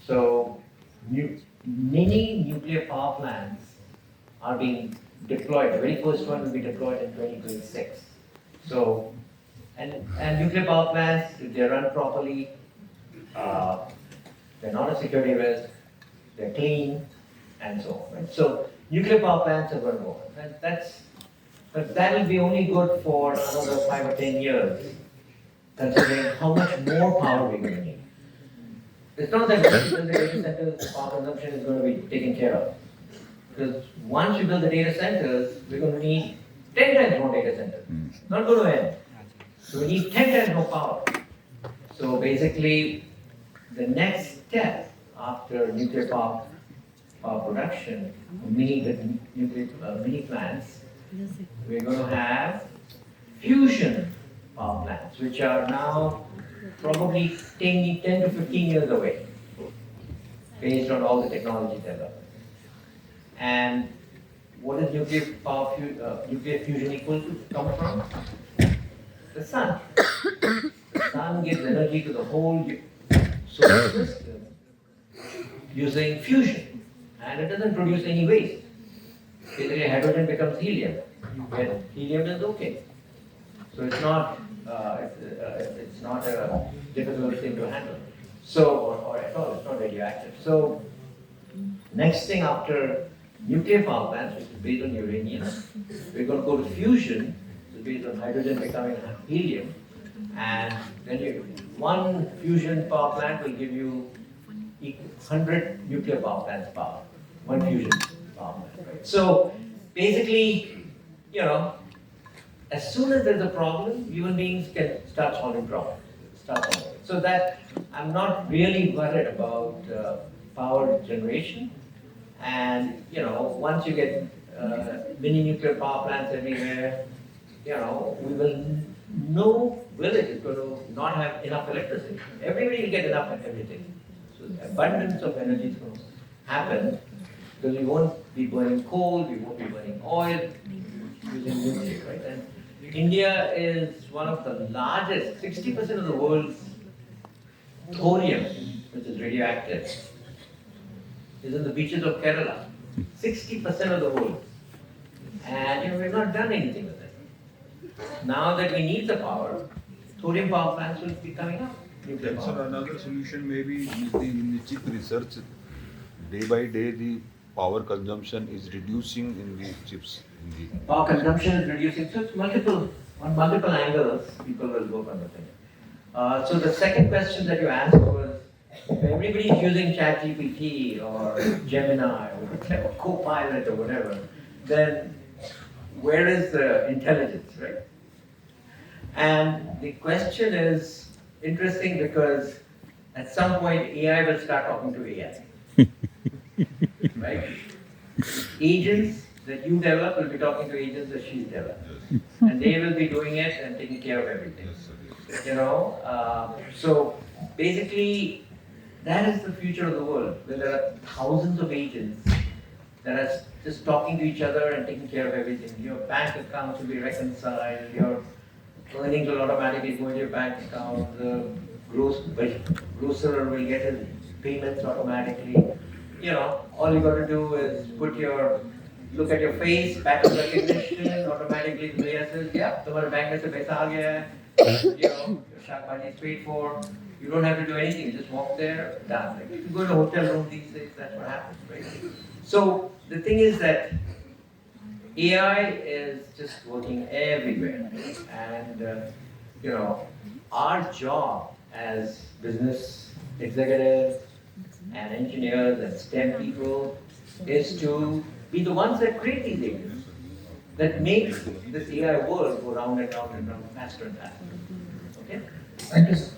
So, mini nuclear power plants are being deployed. The very first one will be deployed in 2026. So, and nuclear power plants, if they run properly, they're not a security risk, they're clean, and so on. Right? So, nuclear power plants are going to go. But that will be only good for another 5 or 10 years, considering how much more power we're going to need. It's not that once you build the data centers, power consumption is going to be taken care of. Because once you build the data centers, we're going to need 10 times more data centers. Not going to end. So we need 10 times more power. So basically, the next step after nuclear power production, mini plants, we're going to have fusion power plants, which are now probably 10 to 15 years away, based on all the technology development. And what is nuclear fusion equal to? Come from the sun. The sun gives energy to the whole solar system using fusion, and it doesn't produce any waste. Basically, hydrogen becomes helium, and helium is okay. So it's not a difficult thing to handle. So, or at all, it's not radioactive. So, next thing after nuclear power plants, which is based on uranium, we're going to go to fusion, which is based on hydrogen becoming helium, and then one fusion power plant will give you 100 nuclear power plants power. One fusion power plant. Right? So basically, as soon as there's a problem, human beings can start solving problems. So that I'm not really worried about power generation. And once you get mini nuclear power plants everywhere, no village is going to not have enough electricity. Everybody will get enough of everything. So abundance of energy is going to happen because we won't be burning coal, we won't be burning oil, using nuclear, right? And India is one of the largest, 60% of the world's thorium, which is radioactive, is in the beaches of Kerala. 60% of the world. And we've not done anything with it. Now that we need the power, thorium power plants will be coming up. Then, sir, another solution maybe is in the chip research. Day by day, the power consumption is reducing in the chips. Power consumption is reducing, so it's on multiple angles, people will work on the thing. So the second question that you asked was, if everybody is using ChatGPT or Gemini or Copilot or whatever, then where is the intelligence, right? And the question is interesting because at some point AI will start talking to AI. Right? Agents that you develop will be talking to agents that she developed. And they will be doing it and taking care of everything. So basically, that is the future of the world, where there are thousands of agents that are just talking to each other and taking care of everything. Your bank accounts will be reconciled, your earnings will automatically go into your bank account, the grocer will get his payments automatically. All you got to do is look at your face, pattern recognition, automatically the player says, yeah, तुम्हारे bank में से पैसा आ गया है, your shakbani is paid for. You don't have to do anything, you just walk there, done. Like if you go to a hotel room these days, that's what happens, right? So the thing is that AI is just working everywhere, and our job as business executives and engineers and STEM people is to be the ones that create these agents, that make this AI world go round and round and round faster and faster. Okay? Thank you, sir.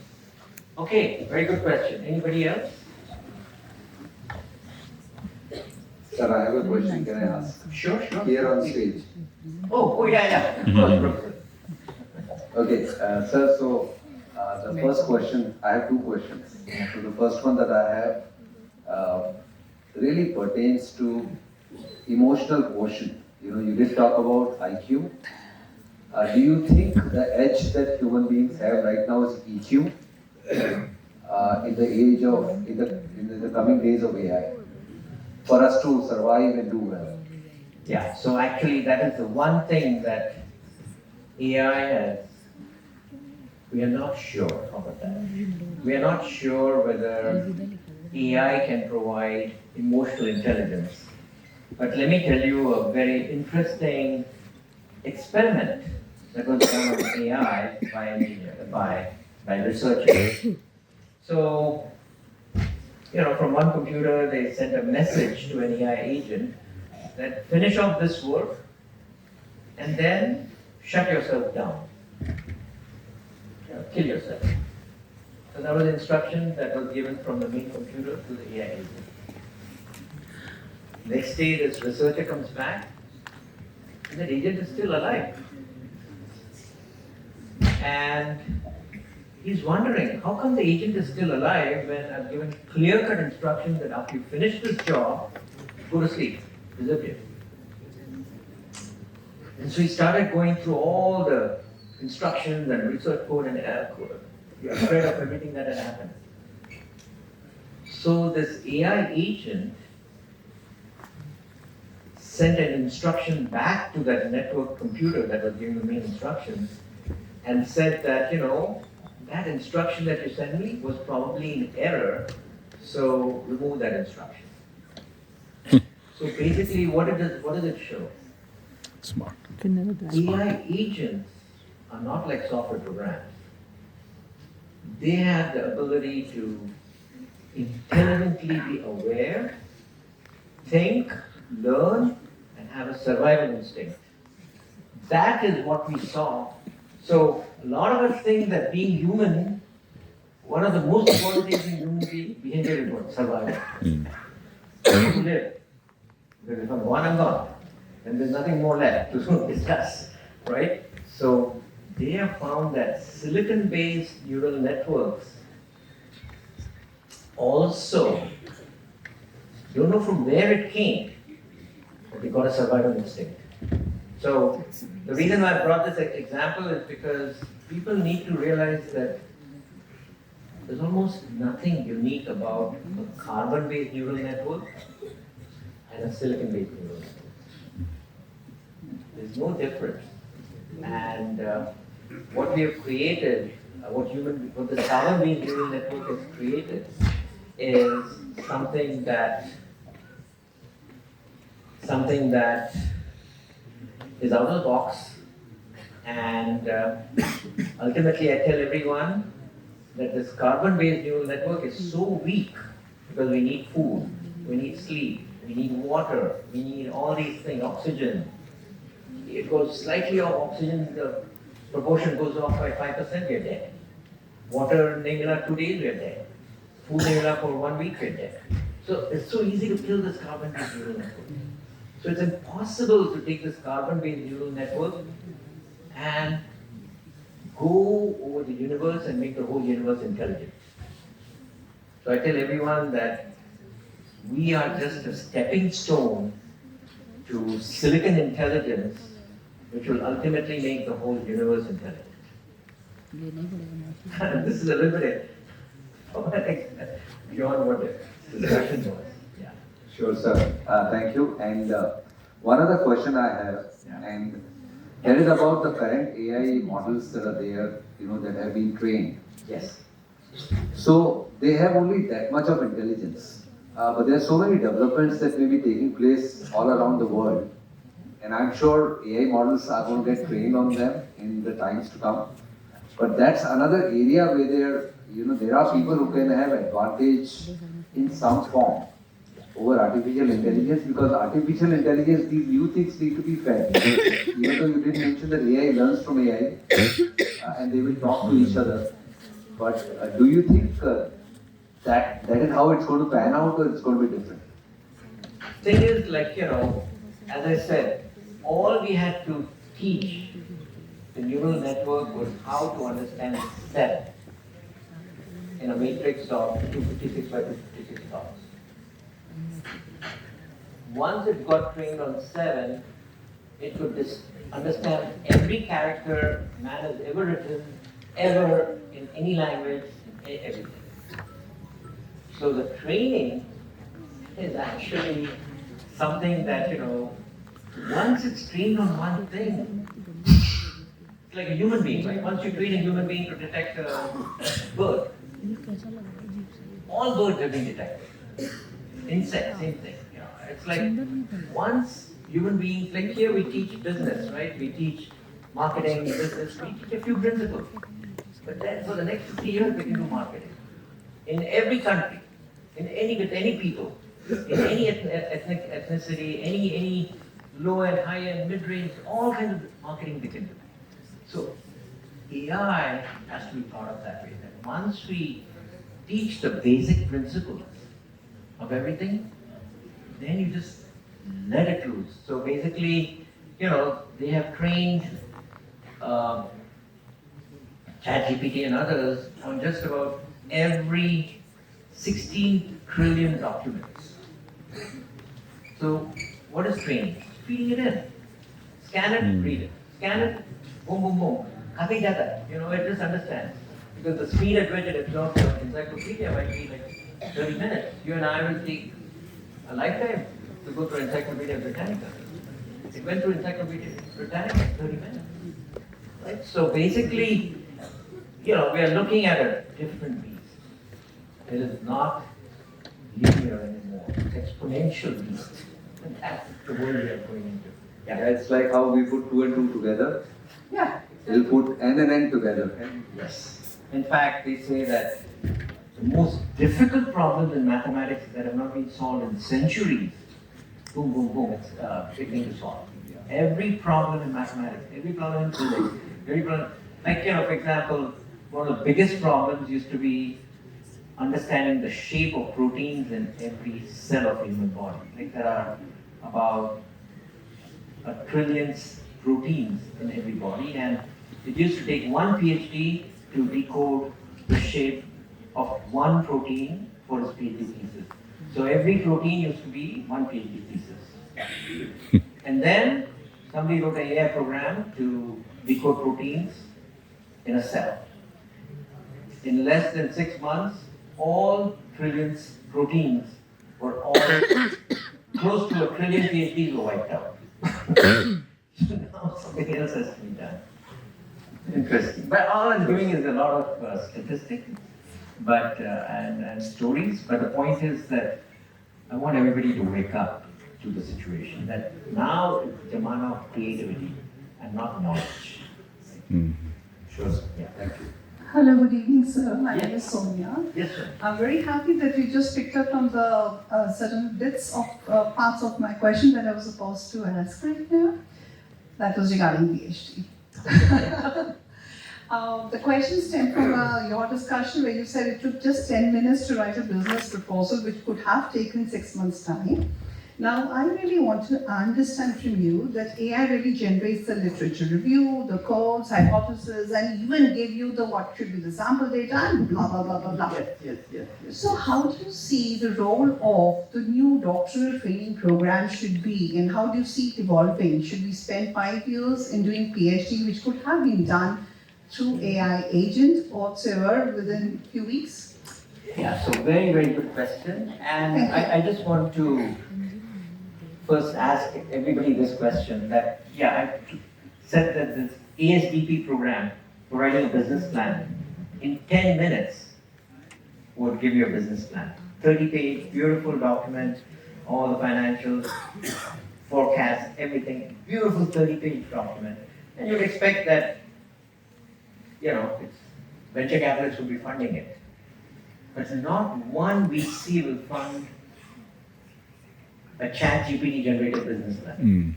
Okay, very good question. Anybody else? Sir, I have a question. Can I ask? Sure. Here on stage. Oh, yeah. Of course, Professor. Okay, sir, so the first question, I have two questions. So the first one that I have really pertains to emotional quotient. You did talk about IQ. Do you think the edge that human beings have right now is EQ in the age of, in the coming days of AI, for us to survive and do well? Yeah, so actually that is the one thing that AI has, we are not sure about that. We are not sure whether AI can provide emotional intelligence. But let me tell you a very interesting experiment that was done on AI by researchers. So, from one computer they sent a message to an AI agent that finish off this work and then shut yourself down. Kill yourself. So that was the instruction that was given from the main computer to the AI agent. Next day, this researcher comes back, and the agent is still alive. And he's wondering, how come the agent is still alive when I've given clear-cut instructions that after you finish this job, go to sleep, disappear. And so he started going through all the instructions and research code and error code. You're afraid of everything that had happened. So this AI agent sent an instruction back to that network computer that was giving the main instructions and said that, that instruction that you sent me was probably in error, so remove that instruction. So basically, what does it show? Smart. AI agents are not like software programs. They have the ability to intelligently be aware, think, learn, and have a survival instinct. That is what we saw. So a lot of us think that being human, one of the most important things in human behavior is what? Survival. To live. Because if I'm gone, I'm gone. And there's nothing more left to discuss, right? So they have found that silicon-based neural networks also, don't know from where it came, but they got a survival instinct. So the reason why I brought this example is because people need to realize that there's almost nothing unique about a carbon-based neural network and a silicon-based neural network. There's no difference. And what we have created, what the carbon-based neural network has created is something that is out of the box. And ultimately, I tell everyone that this carbon-based neural network is so weak because we need food, we need sleep, we need water, we need all these things, oxygen. It goes slightly off oxygen, the proportion goes off by 5%, we are dead. Water, Ningla, 2 days, we are dead. Food, Ningla, for 1 week, we are dead. So it's so easy to kill this carbon-based neural network. So it's impossible to take this carbon-based neural network and go over the universe and make the whole universe intelligent. So I tell everyone that we are just a stepping stone to silicon intelligence, which will ultimately make the whole universe intelligent. This is a little bit beyond what the discussion was. Yeah. Sure, sir. Thank you. And one other question I have, and that is about the current AI models that are there, that have been trained. Yes. So they have only that much of intelligence. but there are so many developments that may be taking place all around the world. And I'm sure AI models are going to get trained on them in the times to come. But that's another area where there are people who can have advantage in some form over artificial intelligence, because artificial intelligence, these new things need to be fed. Even though you did mention that AI learns from AI and they will talk to each other. But do you think that is how it's going to pan out, or it's going to be different? Thing is, as I said, all we had to teach the neural network was how to understand set in a matrix of 256 by 256 dots. Once it got trained on 7, it could understand every character man has ever written, ever, in any language, in everything. So the training is actually something that, once it's trained on one thing, it's like a human being, right? Once you train a human being to detect a bird, all birds have been detected. Insects, same thing. It's like once human beings, like here we teach business, right? We teach marketing, business, we teach a few principles. But then for the next 50 years we can do marketing. In every country, with any people, in any ethnicity, any low and high and mid range, all kinds of marketing we can do. So AI has to be thought of that way. That once we teach the basic principles of everything, then you just let it loose. So basically, they have trained ChatGPT and others on just about every 16 trillion documents. So what is training? Feeding it in. Scan it, read it. Scan it, boom, boom, boom. Kathi jata. It just understands. Because the speed at which it absorbs the encyclopedia might be like 30 minutes. You and I will take a lifetime to go through Encyclopedia Britannica. It went through Encyclopedia Britannica in 30 minutes. Right? So basically, we are looking at a different beast. It is not linear anymore. It's exponential beast. And that's the world we are going into. Yeah, it's like how we put 2 and 2 together. Yeah. We'll put N and N together. Yes. In fact, they say that the most difficult problems in mathematics that have not been solved in centuries, boom, boom, boom, it's beginning to solve. Every problem in mathematics, every problem in physics, every problem, for example, one of the biggest problems used to be understanding the shape of proteins in every cell of the human body. There are about 1 trillion proteins in every body, and it used to take one PhD to decode the shape of one protein for his PhD thesis. So every protein used to be one PhD thesis. And then somebody wrote an AI program to decode proteins in a cell. In less than 6 months, all trillions proteins were all close to 1 trillion PhDs were wiped out. So now something else has to be done. Interesting. But all I'm doing is a lot of statistics, and stories. But the point is that I want everybody to wake up to the situation. That now it's the Jamana of creativity and not knowledge. Sure. Sir. Yeah. Thank you. Hello, good evening, sir. My name Yes. is Sonia. Yes, sir. I'm very happy that you just picked up on the certain bits of parts of my question that I was supposed to ask right now. That was regarding PhD. The question stemmed from your discussion where you said it took just 10 minutes to write a business proposal, which could have taken 6 months' time. Now, I really want to understand from you that AI really generates the literature review, the codes, hypotheses, and even give you the what should be the sample data and blah, blah, blah, blah, blah. Yes. So how do you see the role of the new doctoral training program should be, and how do you see it evolving? Should we spend 5 years in doing PhD, which could have been done through AI agent or whatsoever within a few weeks? Yeah, so very, very good question. And I just want to first ask everybody this question that, I said that this ASDP program, providing a business plan, in 10 minutes would give you a business plan. 30-page, beautiful document, all the financials, forecast, everything, beautiful 30-page document. And you'd expect that, it's venture capitalists will be funding it. But not one VC will fund a chat GPT generated business plan.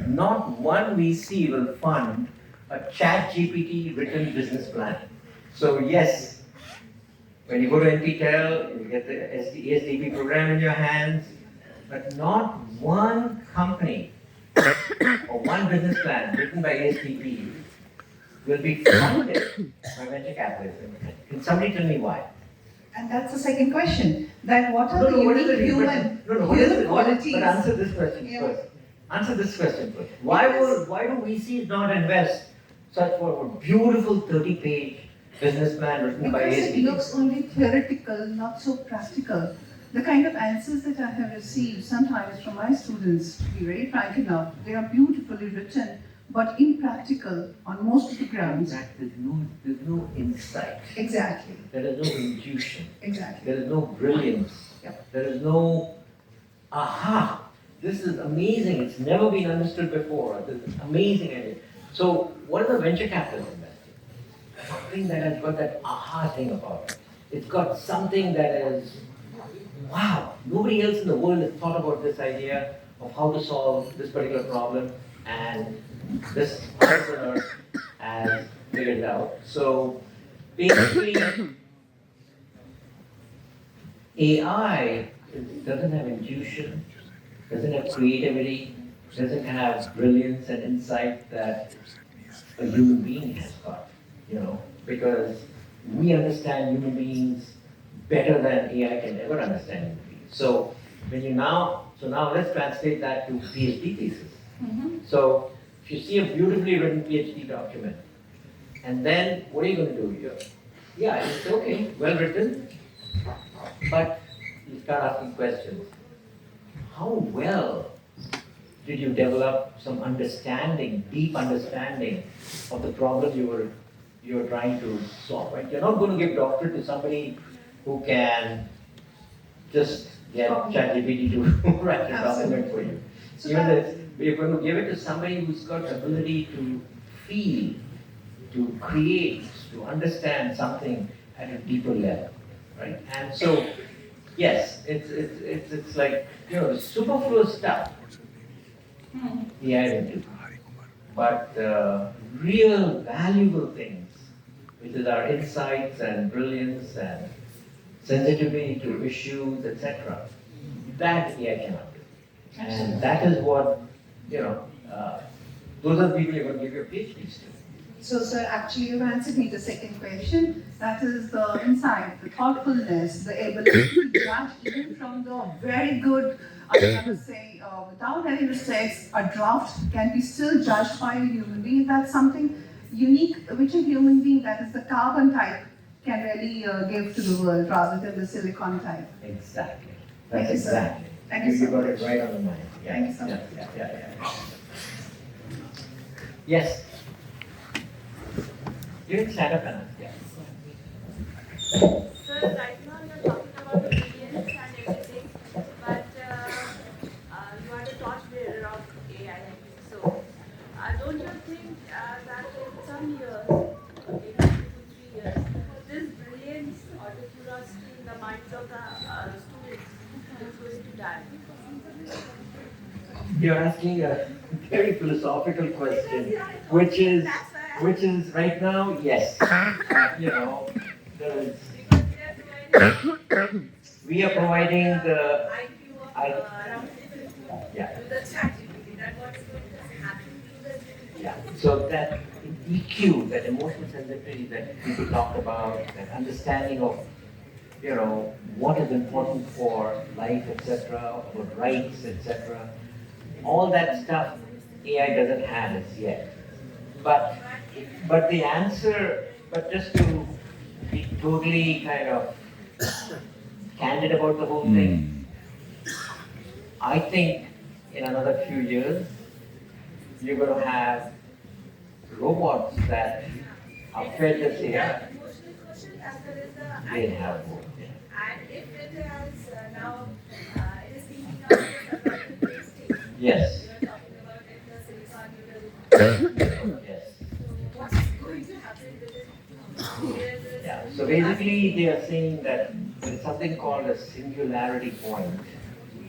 Not one VC will fund a chat GPT written business plan. So yes, when you go to NPTEL, you get the ESDP program in your hands, but not one company or one business plan written by ESDP will be funded by venture capitalists. Can somebody tell me why? And that's the second question. That what are No, the no, what is unique the reason? human, No, no, what is human the qualities? But answer this question Yeah. first. Answer this question first. Why do VCs not invest such for a beautiful 30-page business plan written by Because it ASDP? looks only theoretical, not so practical. The kind of answers that I have received sometimes from my students, to be very frank enough, they are beautifully written, but impractical on most of the grounds. There's no insight. Exactly, There is no intuition. exactly. There is no brilliance. Yep. There is no aha. This is amazing. It's never been understood before. This is amazing idea. So what are the venture capitalists investing? Something that has got that aha thing about it. It's got something that is, wow, nobody else in the world has thought about this idea of how to solve this particular problem, and this entrepreneur has figured it out. So basically, AI doesn't have intuition, doesn't have creativity, doesn't have brilliance and insight that a human being has got, because we understand human beings better than AI can ever understand human beings. So now let's translate that to PhD thesis. So if you see a beautifully written PhD document, and then what are you going to do here? Yeah, it's okay, well written, but you start asking questions. How well did you develop some understanding, deep understanding of the problem you were trying to solve? Right? You're not going to give doctorate to somebody who can just get ChatGPT to write a document for you. So You're going to give it to somebody who's got the ability to feel, to create, to understand something at a deeper level, right? And so, yes, it's like, the superfluous stuff AI will do, but real valuable things, which is our insights and brilliance and sensitivity to issues, etc., that AI cannot do. And that is what, those are the people you're going to give your PhDs to. So, sir, actually, you've answered me the second question. That is the insight, the thoughtfulness, the ability to judge even from the very good, I would say, without any mistakes, a draft can be still judged by a human being. That's something unique, which a human being, that is the carbon type, can really give to the world rather than the silicon type. Exactly. Thank That's you, sir. exactly. Thank you so got much. it right on the mind. Yeah. Thank you so much. Yeah. Yes. You can stand up and ask. Yeah. Sir, right now you're talking about the brilliance and everything, but you are the torchbearer of AI. So, don't you think that in some years, maybe 2 to 3 years, this brilliance or the curiosity in the minds of the students is going to die? You're asking a very philosophical question, which is right now, yes. There is, Because they are providing we are providing the, IQ of I- around 50 yeah. to the ChatGPT. That what's going to happen to the Yeah, so that EQ, that emotional sensitivity that people talk about, that understanding of, what is important for life, etc., about rights, etc., all that stuff AI doesn't have as yet. But the answer, but just to be totally kind of candid about the whole thing, I think in another few years, you're going to have robots that are fed this AI. emotional quotient as there is the They IT have also. both. Yeah. And if it has now, it is thinking of the consultant-based state. Yes. You are talking about it, the silicon Yes. So what's going to happen with it? Yeah. So basically, they are saying that there's something called a singularity point.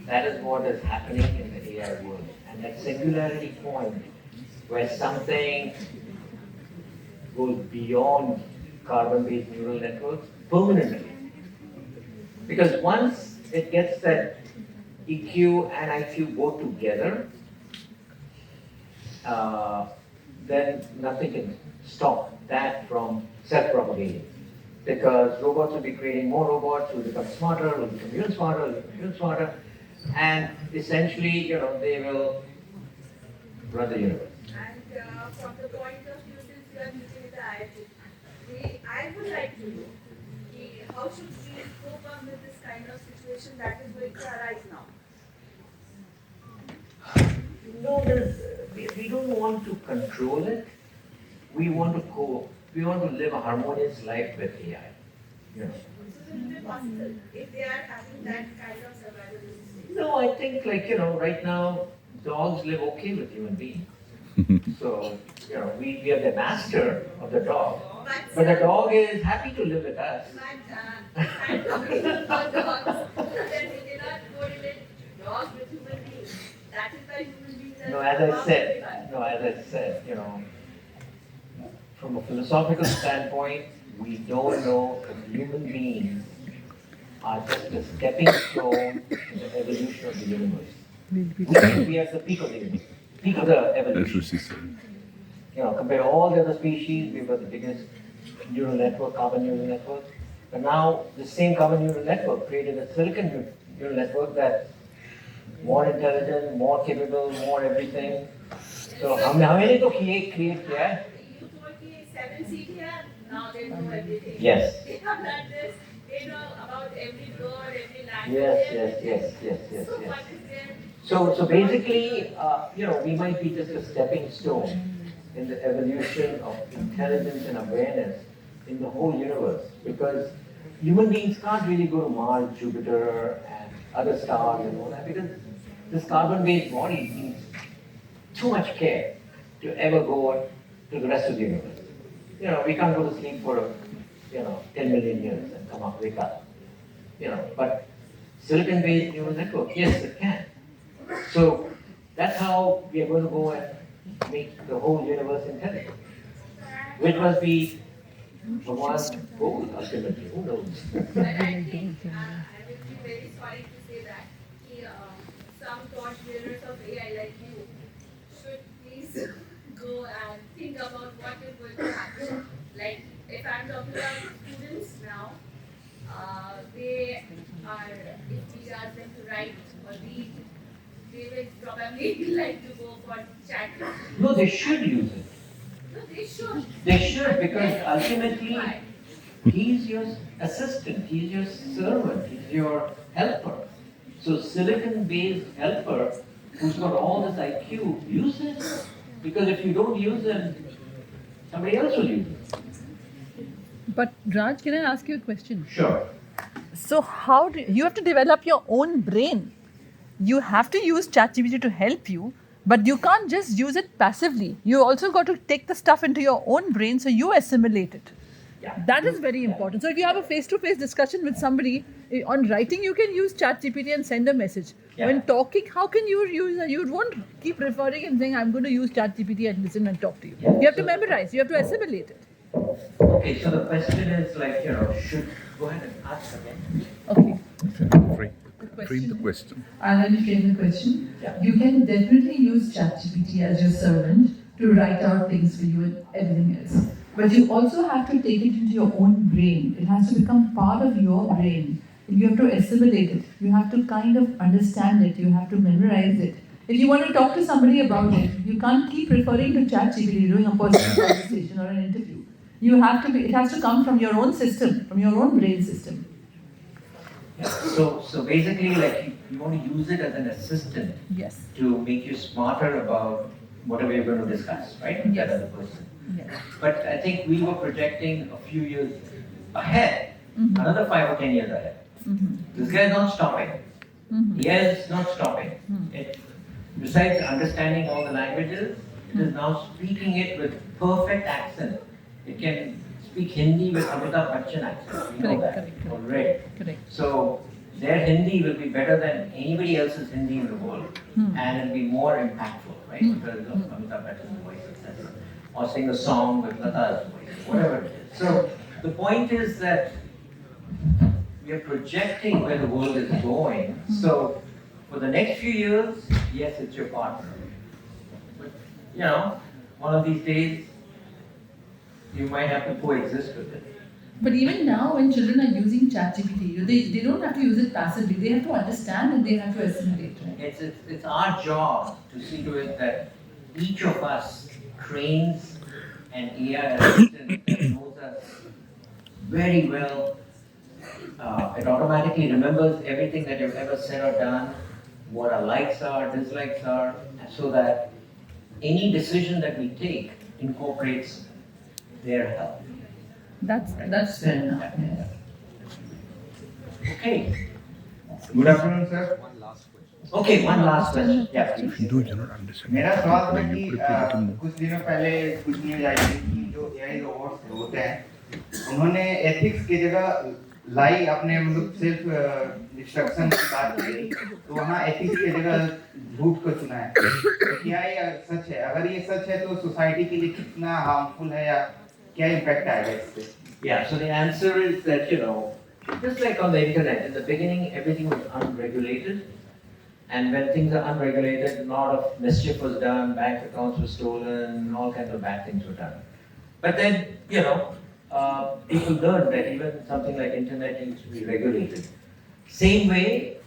That is what is happening in the AI world. And that singularity point, where something goes beyond carbon-based neural networks permanently. Because once it gets that EQ and IQ both together, uh, then nothing can stop that from self-propagating. Because robots will be creating more robots, will become smarter, will become even smarter, will become even smarter, and essentially, they will run the universe. And from the point of view, since you are using the IoT, I would like to know how should we cope up with this kind of situation that is going to arise now? No, we don't want to control it. We want to live a harmonious life with AI. You know. So will it be possible if they are having that kind of survival instinct? No, I think right now dogs live okay with human beings. So we are the master of the dog, but the dog is happy to live with us. But I'm talking about dogs, then we cannot correlate dogs with human beings. That is why human beings are No, as I powerful. said, from a philosophical standpoint, we don't know if human beings are just a stepping stone in the evolution of the universe. We are at the peak of the universe, peak of the evolution. That's what she said. Compared to all the other species, we've got the biggest neural network, carbon neural network. But now, the same carbon neural network created a silicon neural network that's more intelligent, more capable, more everything. So, how many to create kiya hai? You told me 7 seat here, now they know everything. Yes. They have done this, they know about every bird, every language. Yes. So what is there? So basically, we might be just a stepping stone in the evolution of intelligence and awareness in the whole universe. Because human beings can't really go to Mars, Jupiter, and other stars and all that, because this carbon-based body needs too much care to ever go to the rest of the universe. We can't go to sleep for 10 million years and wake up. But silicon-based neural network, yes, it can. So that's how we are going to go and make the whole universe intelligent. Which must be Bhagwan's goal ultimately, who knows? But I think, I will be very sorry to say that some torch bearers of AI like you should please go and think about what is going to happen. Like, if I'm talking about students now, they are, if we ask them to write or read, they will probably like to go for chat. No, they should use it. No, they should. They should, because ultimately Why? he's your assistant, he's your servant, he's your helper. So silicon-based helper who's got all this IQ, use it. Because if you don't use it, somebody else will use it. But Raj, can I ask you a question? Sure. So how do you have to develop your own brain? You have to use ChatGPT to help you, but you can't just use it passively. You also got to take the stuff into your own brain so you assimilate it. Yeah. That is very important. So if you have a face-to-face discussion with somebody on writing, you can use ChatGPT and send a message. Yeah. When talking, how can you use it? You won't keep referring and saying, I'm going to use ChatGPT and listen and talk to you. Yeah. You have to memorize. You have to assimilate it. Okay, so the question is should go ahead and ask again. Okay. Frame the question. I'll let you frame the question. Yeah. You can definitely use ChatGPT as your servant to write out things for you and everything else. But you also have to take it into your own brain. It has to become part of your brain. You have to assimilate it. You have to kind of understand it. You have to memorize it. If you want to talk to somebody about it, you can't keep referring to ChatGPT during a personal conversation or an interview. It has to come from your own system, from your own brain system. Yeah. So basically, you want to use it as an assistant Yes. to make you smarter about whatever you're going to discuss, right? With that other person. Yes. But I think we were projecting a few years ahead another 5 or 10 years ahead. This guy is not stopping. AI is not stopping. It, besides understanding all the languages, it is now speaking it with perfect accent. It can speak Hindi with Amitabh Bachchan accent. We know that already. Correct. So their Hindi will be better than anybody else's Hindi in the world, and it'll be more impactful, right? Because of Amitabh Bachchan's voice, etc. Or sing a song with Lata's voice, whatever it is. So the point is that we are projecting where the world is going. So for the next few years, yes, it's your partner. But one of these days, you might have to coexist with it. But even now, when children are using ChatGPT, they don't have to use it passively. They have to understand and they have to assimilate, right? It's our job to see to it that each of us trains an AI assistant that knows us very well. It automatically remembers everything that you've ever said or done, what our likes are, dislikes are, so that any decision that we take incorporates their help. That's fair enough. Yeah. Okay. Good afternoon, sir. Okay, one last question. Yeah, please. मेरा सवाल था कि कुछ दिनों पहले कुछ news आई थी कि जो एआई रोबोट्स होते हैं उन्होंने एथिक्स की जगह लाई अपने मतलब सेल्फ डिस्ट्रक्शन की बात की तो वहाँ एथिक्स की जगह झूठ को चुना है तो क्या ये सच है अगर ये सच है तो सोसाइटी के लिए कितना हार्मफुल है या क्या इम्पैक्ट आएगा इससे Yeah, so the answer is that, just like on the internet, in the beginning everything was unregulated. And when things are unregulated, a lot of mischief was done, bank accounts were stolen, all kinds of bad things were done. But then, people learned that even something like internet needs to be regulated. Same way,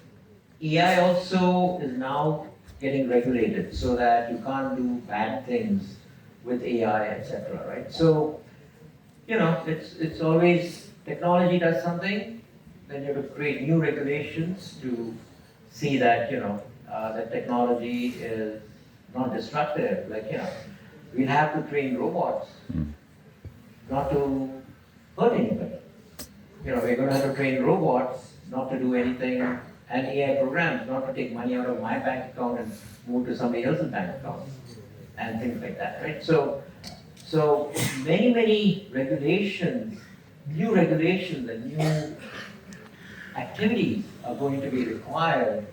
AI also is now getting regulated so that you can't do bad things with AI, etc. Right? So, it's always technology does something, then you have to create new regulations to see that that technology is not destructive. Like we'll have to train robots not to hurt anybody. We're going to have to train robots not to do anything, and AI programs not to take money out of my bank account and move to somebody else's bank account, and things like that, right? So many regulations, new regulations and new activities are going to be required,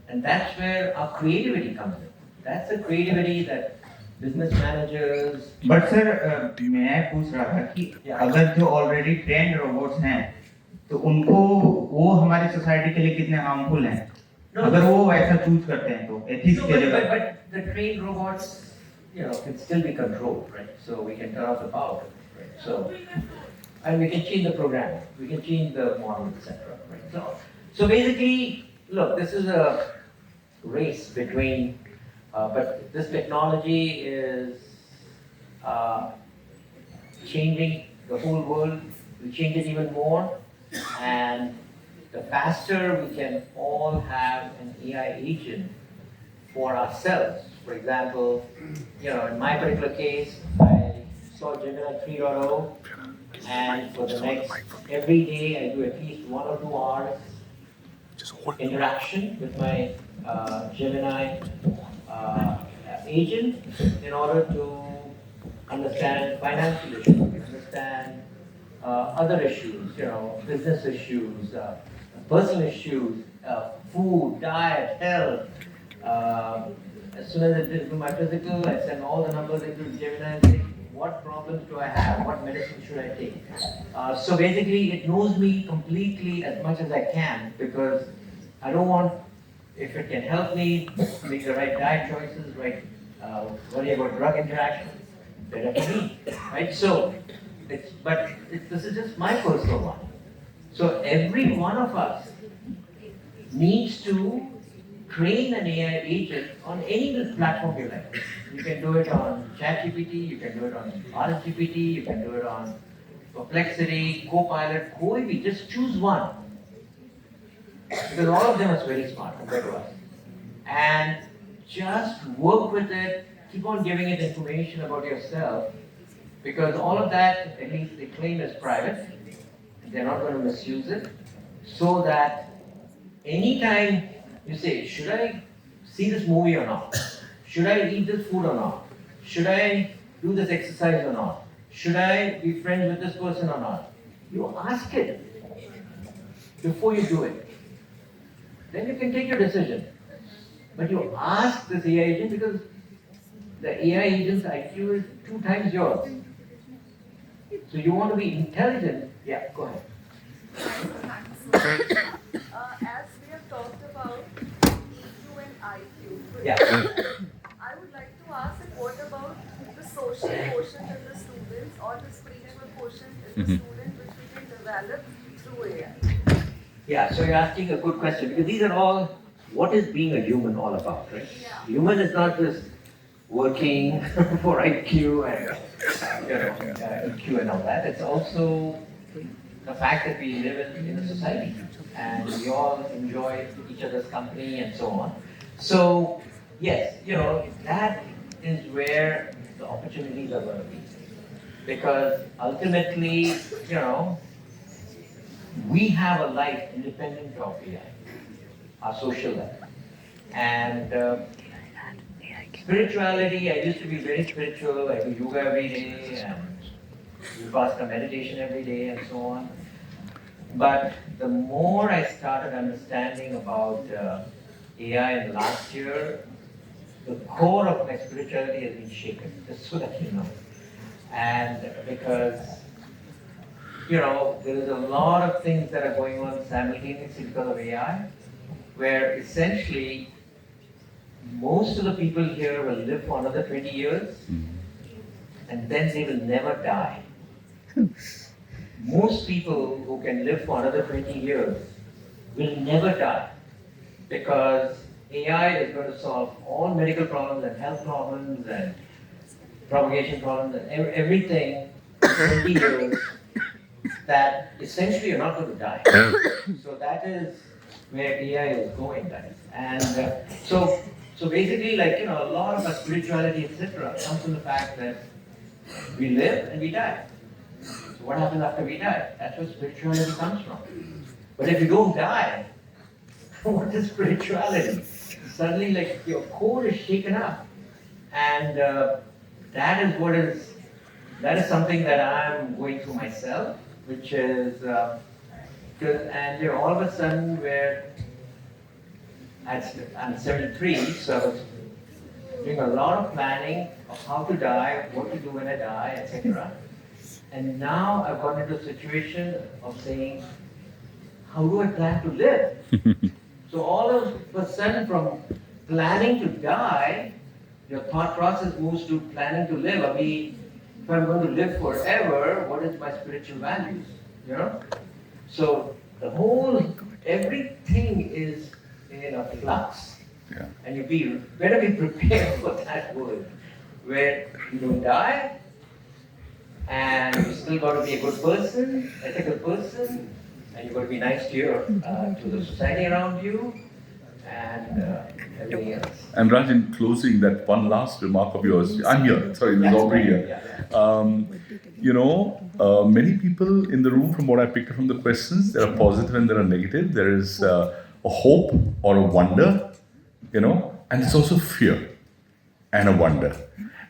and that's where our creativity comes in. That's the creativity that business managers. But sir मैं पूछ रहा था कि अगर जो already trend robots हैं तो उनको वो हमारी सोसाइटी के लिए कितने हार्मफुल हैं अगर वो वैसा चूज करते हैं तो एथिक्स के जगह but the trained robots can still be controlled, right? So we can turn off the power, right? So and we can change the programming, we can change the model, etc. Right? So basically, look, this is a race between, but this technology is changing the whole world. We change it even more, and the faster we can all have an AI agent for ourselves. For example, in my particular case, I saw Gemini 3.0, and for the next, every day I do at least 1 or 2 hours interaction with my Gemini agent in order to understand financial issues, understand other issues, business issues, personal issues, food, diet, health. As soon as I do my physical, I send all the numbers into Gemini and say, what problems do I have? What medicine should I take? So basically, it knows me completely as much as I can, because I don't want, if it can help me make the right diet choices, worry about drug interactions, better for me, right? So, this is just my personal one. So every one of us needs to train an AI agent on any platform you like. You can do it on ChatGPT, you can do it on RSGPT, you can do it on Perplexity, Copilot, koi bhi, just choose one. Because all of them are very smart compared to us. And just work with it, keep on giving it information about yourself, because all of that, at least they claim, is private. they're not going to misuse it, so that anytime you say, should I see this movie or not? Should I eat this food or not? Should I do this exercise or not? Should I be friends with this person or not? You ask it before you do it. Then you can take your decision. But you ask this AI agent because the AI agent's IQ is 2 times yours. So you want to be intelligent. Yeah, go ahead. As we have talked about EQ and IQ, Yeah. I would like to ask that what about the social quotient in the students or the spiritual quotient in the student which we can develop through AI? Yeah, so you're asking a good question because these are all, what is being a human all about, right? Yeah. Human is not just working for IQ and EQ and all that. It's also the fact that we live in a society and we all enjoy each other's company and so on. So yes, that is where the opportunities are going to be. Because ultimately, we have a life independent of AI, our social life. And spirituality, I used to be very spiritual, I do yoga every day and Vipassana meditation every day and so on. But the more I started understanding about AI in the last year, the core of my spirituality has been shaken, just so that you know. And because, there is a lot of things that are going on simultaneously because of AI, where essentially most of the people here will live for another 20 years and then they will never die. Most people who can live for another 20 years will never die because AI is going to solve all medical problems and health problems and propagation problems and everything in 20 years that essentially you're not going to die. So that is where AI is going, guys. And so basically, a lot of our spirituality, etc., comes from the fact that we live and we die. So what happens after we die? That's where spirituality comes from. But if you don't die, what is spirituality? Suddenly, your core is shaken up, and that is something that I'm going through myself, which is all of a sudden I'm 73, so I was doing a lot of planning of how to die, what to do when I die, etc. And now I've gotten into a situation of saying, how do I plan to live? So all of a sudden, from planning to die, your thought process moves to planning to live. I mean, if I'm going to live forever, what is my spiritual values? So everything is in a flux. Yeah. And you better be prepared for that word, where you don't die, and you still got to be a good person, ethical person, and you got to be nice to the society around you, and everything else. And Raj, in closing, that one last remark of yours, I'm here, sorry, this is Aubrey here. Many people in the room, from what I picked up from the questions, there are positive and there are negative. There is a hope or a wonder, and there's also fear and a wonder.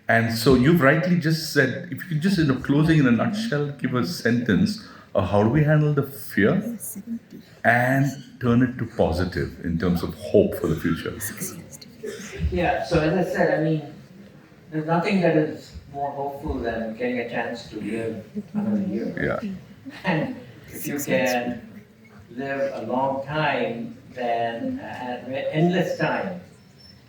And so you've rightly just said, if you could just, closing in a nutshell, give a sentence of how do we handle the fear and turn it to positive in terms of hope for the future. Yeah, so as I said, there's nothing that is more hopeful than getting a chance to live another year. Yeah. And if you can live a long time, then endless time,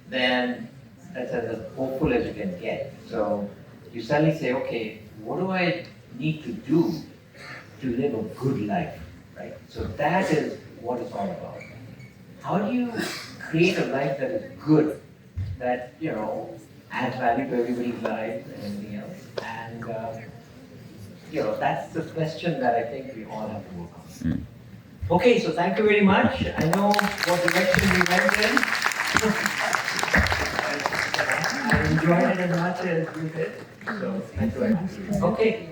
then that's as hopeful as you can get. So you suddenly say, okay, what do I need to do to live a good life, right? So that is what it's all about. How do you create a life that is good, that, adds value to everybody's lives and everything else? And, that's the question that I think we all have to work on. Okay, so thank you very much. I know what direction we went in. I enjoyed it as much as you did. So thank you very much. Okay.